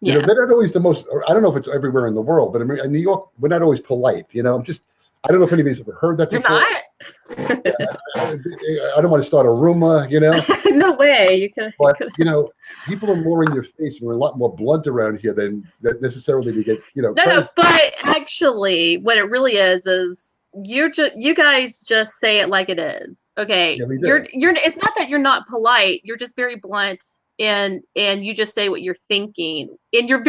They're not always the most, I don't know if it's everywhere in the world, but in New York, we're not always polite. I don't know if anybody's ever heard that before. You're not. I don't want to start a rumor, No way. You can. But, people are more in your face, and we're a lot more blunt around here than necessarily to get, No, but actually, what it really is you guys just say it like it is. Okay. Yeah, you're it's not that you're not polite. You're just very blunt, and you just say what you're thinking, and you're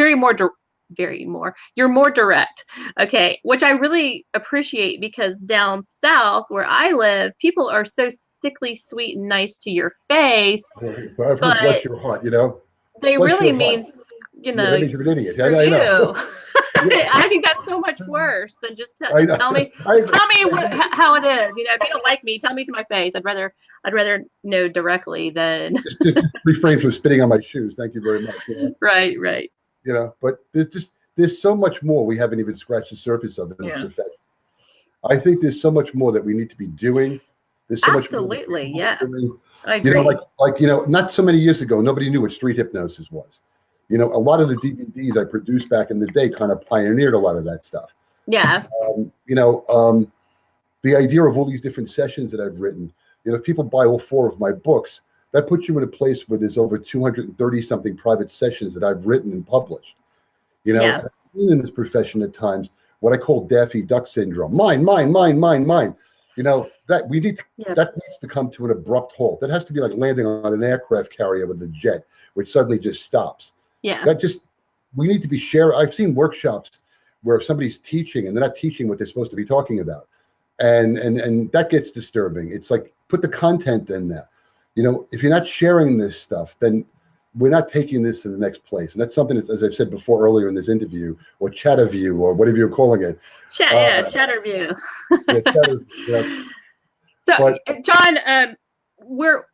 you're more direct. Okay. Which I really appreciate, because down south where I live, people are so sickly sweet and nice to your face. But bless your heart, They bless really mean, that means you're an idiot. For I know. I think that's so much worse than just tell me how it is. If you don't like me, tell me to my face. I'd rather know directly than just refrain from spitting on my shoes. Thank you very much. Right. But there's so much more we haven't even scratched the surface of in this profession. I think there's so much more that we need to be doing. There's so absolutely, much yes. I agree. Not so many years ago, nobody knew what street hypnosis was. A lot of the DVDs I produced back in the day kind of pioneered a lot of that stuff. Yeah. The idea of all these different sessions that I've written, if people buy all 4 of my books, that puts you in a place where there's over 230 something private sessions that I've written and published. I've seen in this profession at times what I call Daffy Duck syndrome. Mine. That needs to come to an abrupt halt. That has to be like landing on an aircraft carrier with a jet, which suddenly just stops. Yeah. We need to be sharing. I've seen workshops where somebody's teaching and they're not teaching what they're supposed to be talking about. And that gets disturbing. It's like, put the content in there. If you're not sharing this stuff, then we're not taking this to the next place. And that's something that, as I've said before earlier in this interview, or Chatterview, or whatever you're calling it. Chatterview. Yeah. So, but, John, we're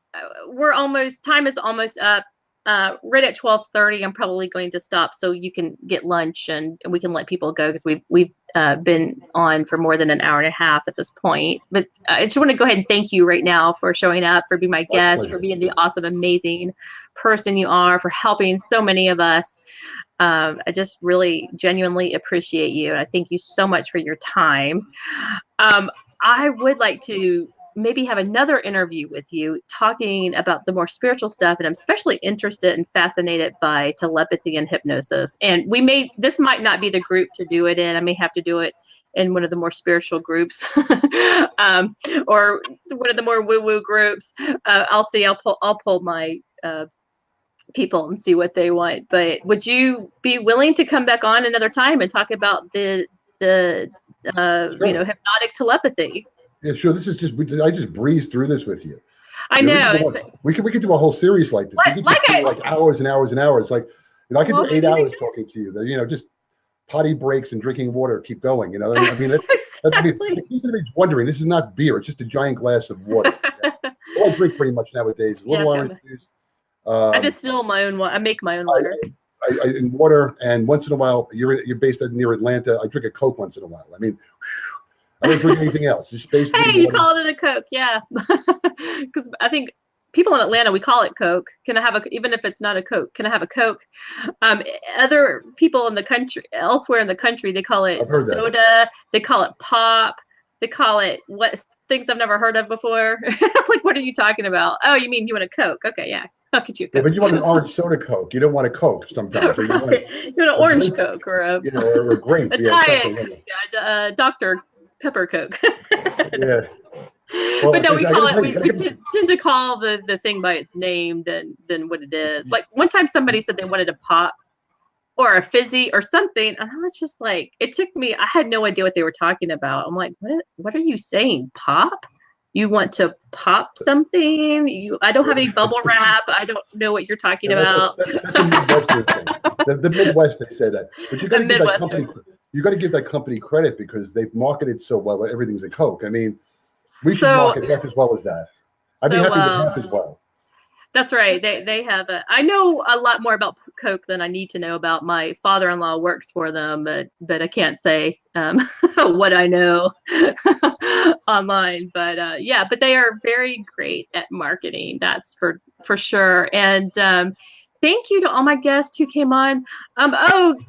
almost, time is almost up. Right at 12:30, I'm probably going to stop so you can get lunch and we can let people go, because we've been on for more than an hour and a half at this point. But I just want to go ahead and thank you right now for showing up, for being my guest, for being the awesome, amazing person you are, for helping so many of us. I just really genuinely appreciate you. And I thank you so much for your time. I would like to maybe have another interview with you talking about the more spiritual stuff. And I'm especially interested and fascinated by telepathy and hypnosis. And this might not be the group to do it in. I may have to do it in one of the more spiritual groups, or one of the more woo-woo groups. I'll see. I'll pull my people and see what they want. But would you be willing to come back on another time and talk about the sure. Hypnotic telepathy? Yeah, sure. This is I just breezed through this with you. I know. We could do a whole series like this. We could do like hours and hours and hours. Like, I could do 8 hours talking to you. Just potty breaks and drinking water. Keep going. I mean, exactly. He's wondering. This is not beer. It's just a giant glass of water. All I drink pretty much nowadays. A little orange juice. I distill my own water. I make my own water. In water, and once in a while, you're based near Atlanta. I drink a Coke once in a while. I mean, I don't drink anything else. Just basically. Hey, you called it a Coke, yeah? Because I think people in Atlanta, we call it Coke. Can I have even if it's not a Coke? Can I have a Coke? Other people in the country, elsewhere in the country, they call it soda. That. They call it pop. They call it things I've never heard of before. Like, what are you talking about? Oh, you mean you want a Coke? Okay, yeah. I'll get you a Coke. Yeah, but you want an orange soda Coke. You don't want a Coke sometimes. Right. You want an orange Coke or a or a grape. Dr. Pepper Coke. Yeah. Well, but no, we tend to call the thing by its name than what it is. Like one time somebody said they wanted a pop or a fizzy or something, and I was just like, it took me, I had no idea what they were talking about. I'm like, what are you saying? Pop? You want to pop something? I don't have any bubble wrap. I don't know what you're talking about. That's the Midwest, they say that. But you got to give that company. You got to give that company credit because they've marketed so well that everything's a Coke. I mean, we should market half as well as that. I'd be happy with half as well. That's right. They have I know a lot more about Coke than I need to know about. My father-in-law works for them, but I can't say what I know online. But yeah, but they are very great at marketing. That's for sure. And thank you to all my guests who came on.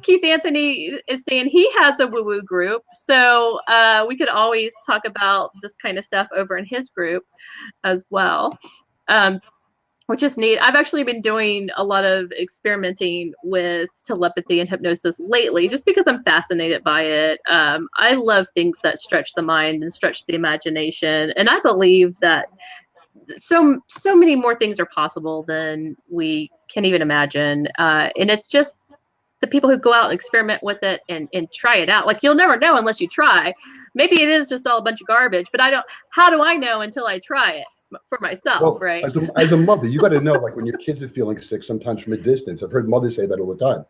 Keith Anthony is saying he has a woo-woo group. So we could always talk about this kind of stuff over in his group as well, which is neat. I've actually been doing a lot of experimenting with telepathy and hypnosis lately, just because I'm fascinated by it. I love things that stretch the mind and stretch the imagination. And I believe that so many more things are possible than we can even imagine. And it's just the people who go out and experiment with it and try it out. Like, you'll never know unless you try. Maybe it is just all a bunch of garbage, but how do I know until I try it for myself, right? As a mother, you got to know, like when your kids are feeling sick, sometimes from a distance. I've heard mothers say that all the time,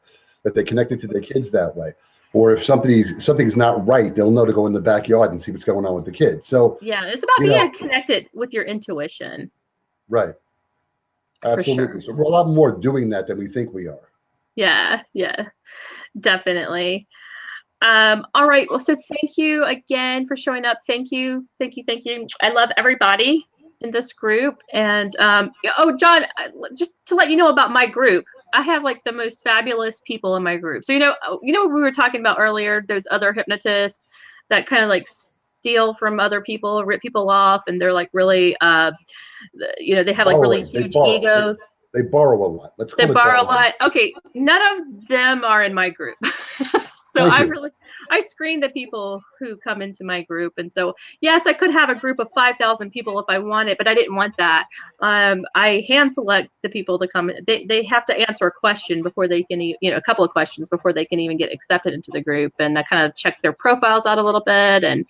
that they connected to their kids that way. Or if something's not right, they'll know to go in the backyard and see what's going on with the kids. So yeah, it's about being connected with your intuition. Right. Absolutely. Sure. So we're a lot more doing that than we think we are. Yeah, definitely. All right. Well, so thank you again for showing up. Thank you. I love everybody in this group. And John, just to let you know about my group, I have like the most fabulous people in my group. So we were talking about earlier, there's other hypnotists that kind of like steal from other people, rip people off, and they're like really they have like really huge egos. They borrow a lot. They borrow a lot. Okay, none of them are in my group. So I screen the people who come into my group. And so, yes, I could have a group of 5,000 people if I wanted, but I didn't want that. I hand select the people to come. They have to answer a question before they can, a couple of questions before they can even get accepted into the group. And I kind of check their profiles out a little bit. And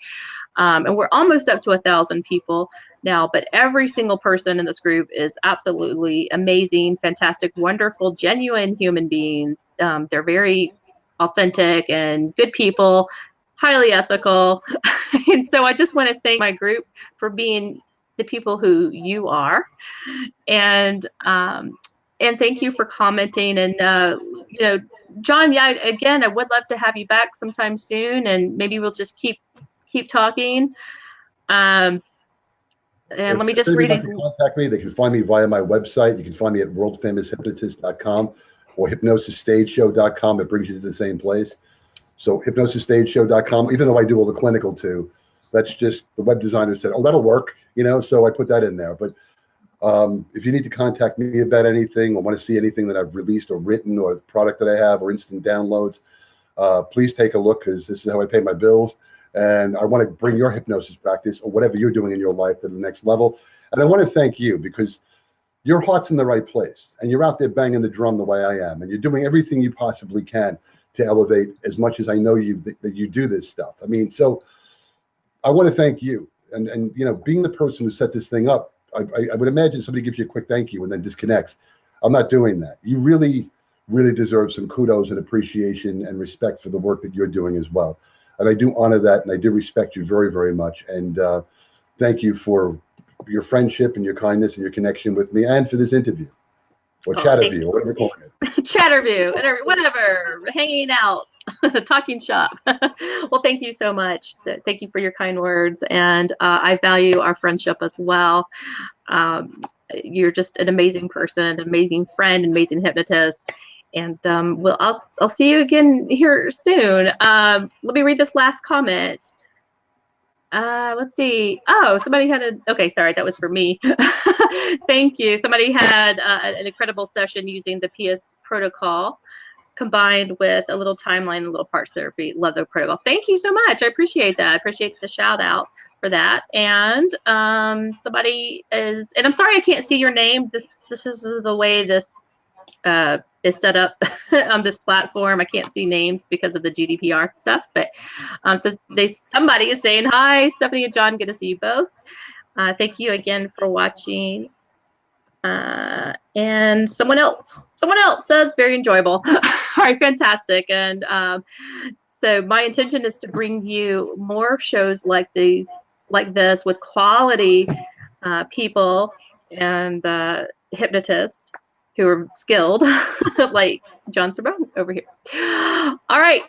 we're almost up to 1,000 people. now, but every single person in this group is absolutely amazing, fantastic, wonderful, genuine human beings. They're very authentic and good people, highly ethical. And so I just want to thank my group for being the people who you are. And thank you for commenting. And, you know, John, yeah, again, I would love to have you back sometime soon, and maybe we'll just keep talking. And let me just read these. Contact me. They can find me via my website. You can find me at worldfamoushypnotist.com or hypnosisstageshow.com. It brings you to the same place. So hypnosisstageshow.com, even though I do all the clinical too, that's just the web designer said, oh, that'll work, you know, so I put that in there. But if you need to contact me about anything or want to see anything that I've released or written or the product that I have or instant downloads, please take a look, because this is how I pay my bills. And I want to bring your hypnosis practice or whatever you're doing in your life to the next level. And I want to thank you, because your heart's in the right place and you're out there banging the drum the way I am. And you're doing everything you possibly can to elevate, as much as I know you that you do this stuff. I mean, so I want to thank you. And you know, being the person who set this thing up, I would imagine somebody gives you a quick thank you and then disconnects. I'm not doing that. You really, really deserve some kudos and appreciation and respect for the work that you're doing as well. And I do honor that, and I do respect you very, very much. And thank you for your friendship and your kindness and your connection with me, and for this interview, or chatterview, or whatever you're calling it. Chatterview, whatever, hanging out, talking shop. Well, thank you so much. Thank you for your kind words, and I value our friendship as well. You're just an amazing person, an amazing friend, amazing hypnotist. And well, I'll see you again here soon. Let me read this last comment. Let's see. Oh, somebody had okay, sorry, that was for me. Thank you. Somebody had an incredible session using the PS protocol combined with a little timeline and a little parts therapy. Love the protocol. Thank you so much. I appreciate that. I appreciate the shout out for that. And somebody is, and I'm sorry I can't see your name. This is the way this is set up on this platform. I can't see names because of the GDPR stuff, but so somebody is saying, hi, Stephanie and John, good to see you both. Thank you again for watching. And someone else says very enjoyable. All right, fantastic. And so my intention is to bring you more shows like this with quality people and hypnotists who are skilled, like John Cerbone over here. All right,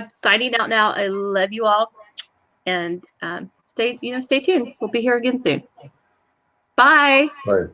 signing out now. I love you all, and stay tuned. We'll be here again soon. Bye. Bye.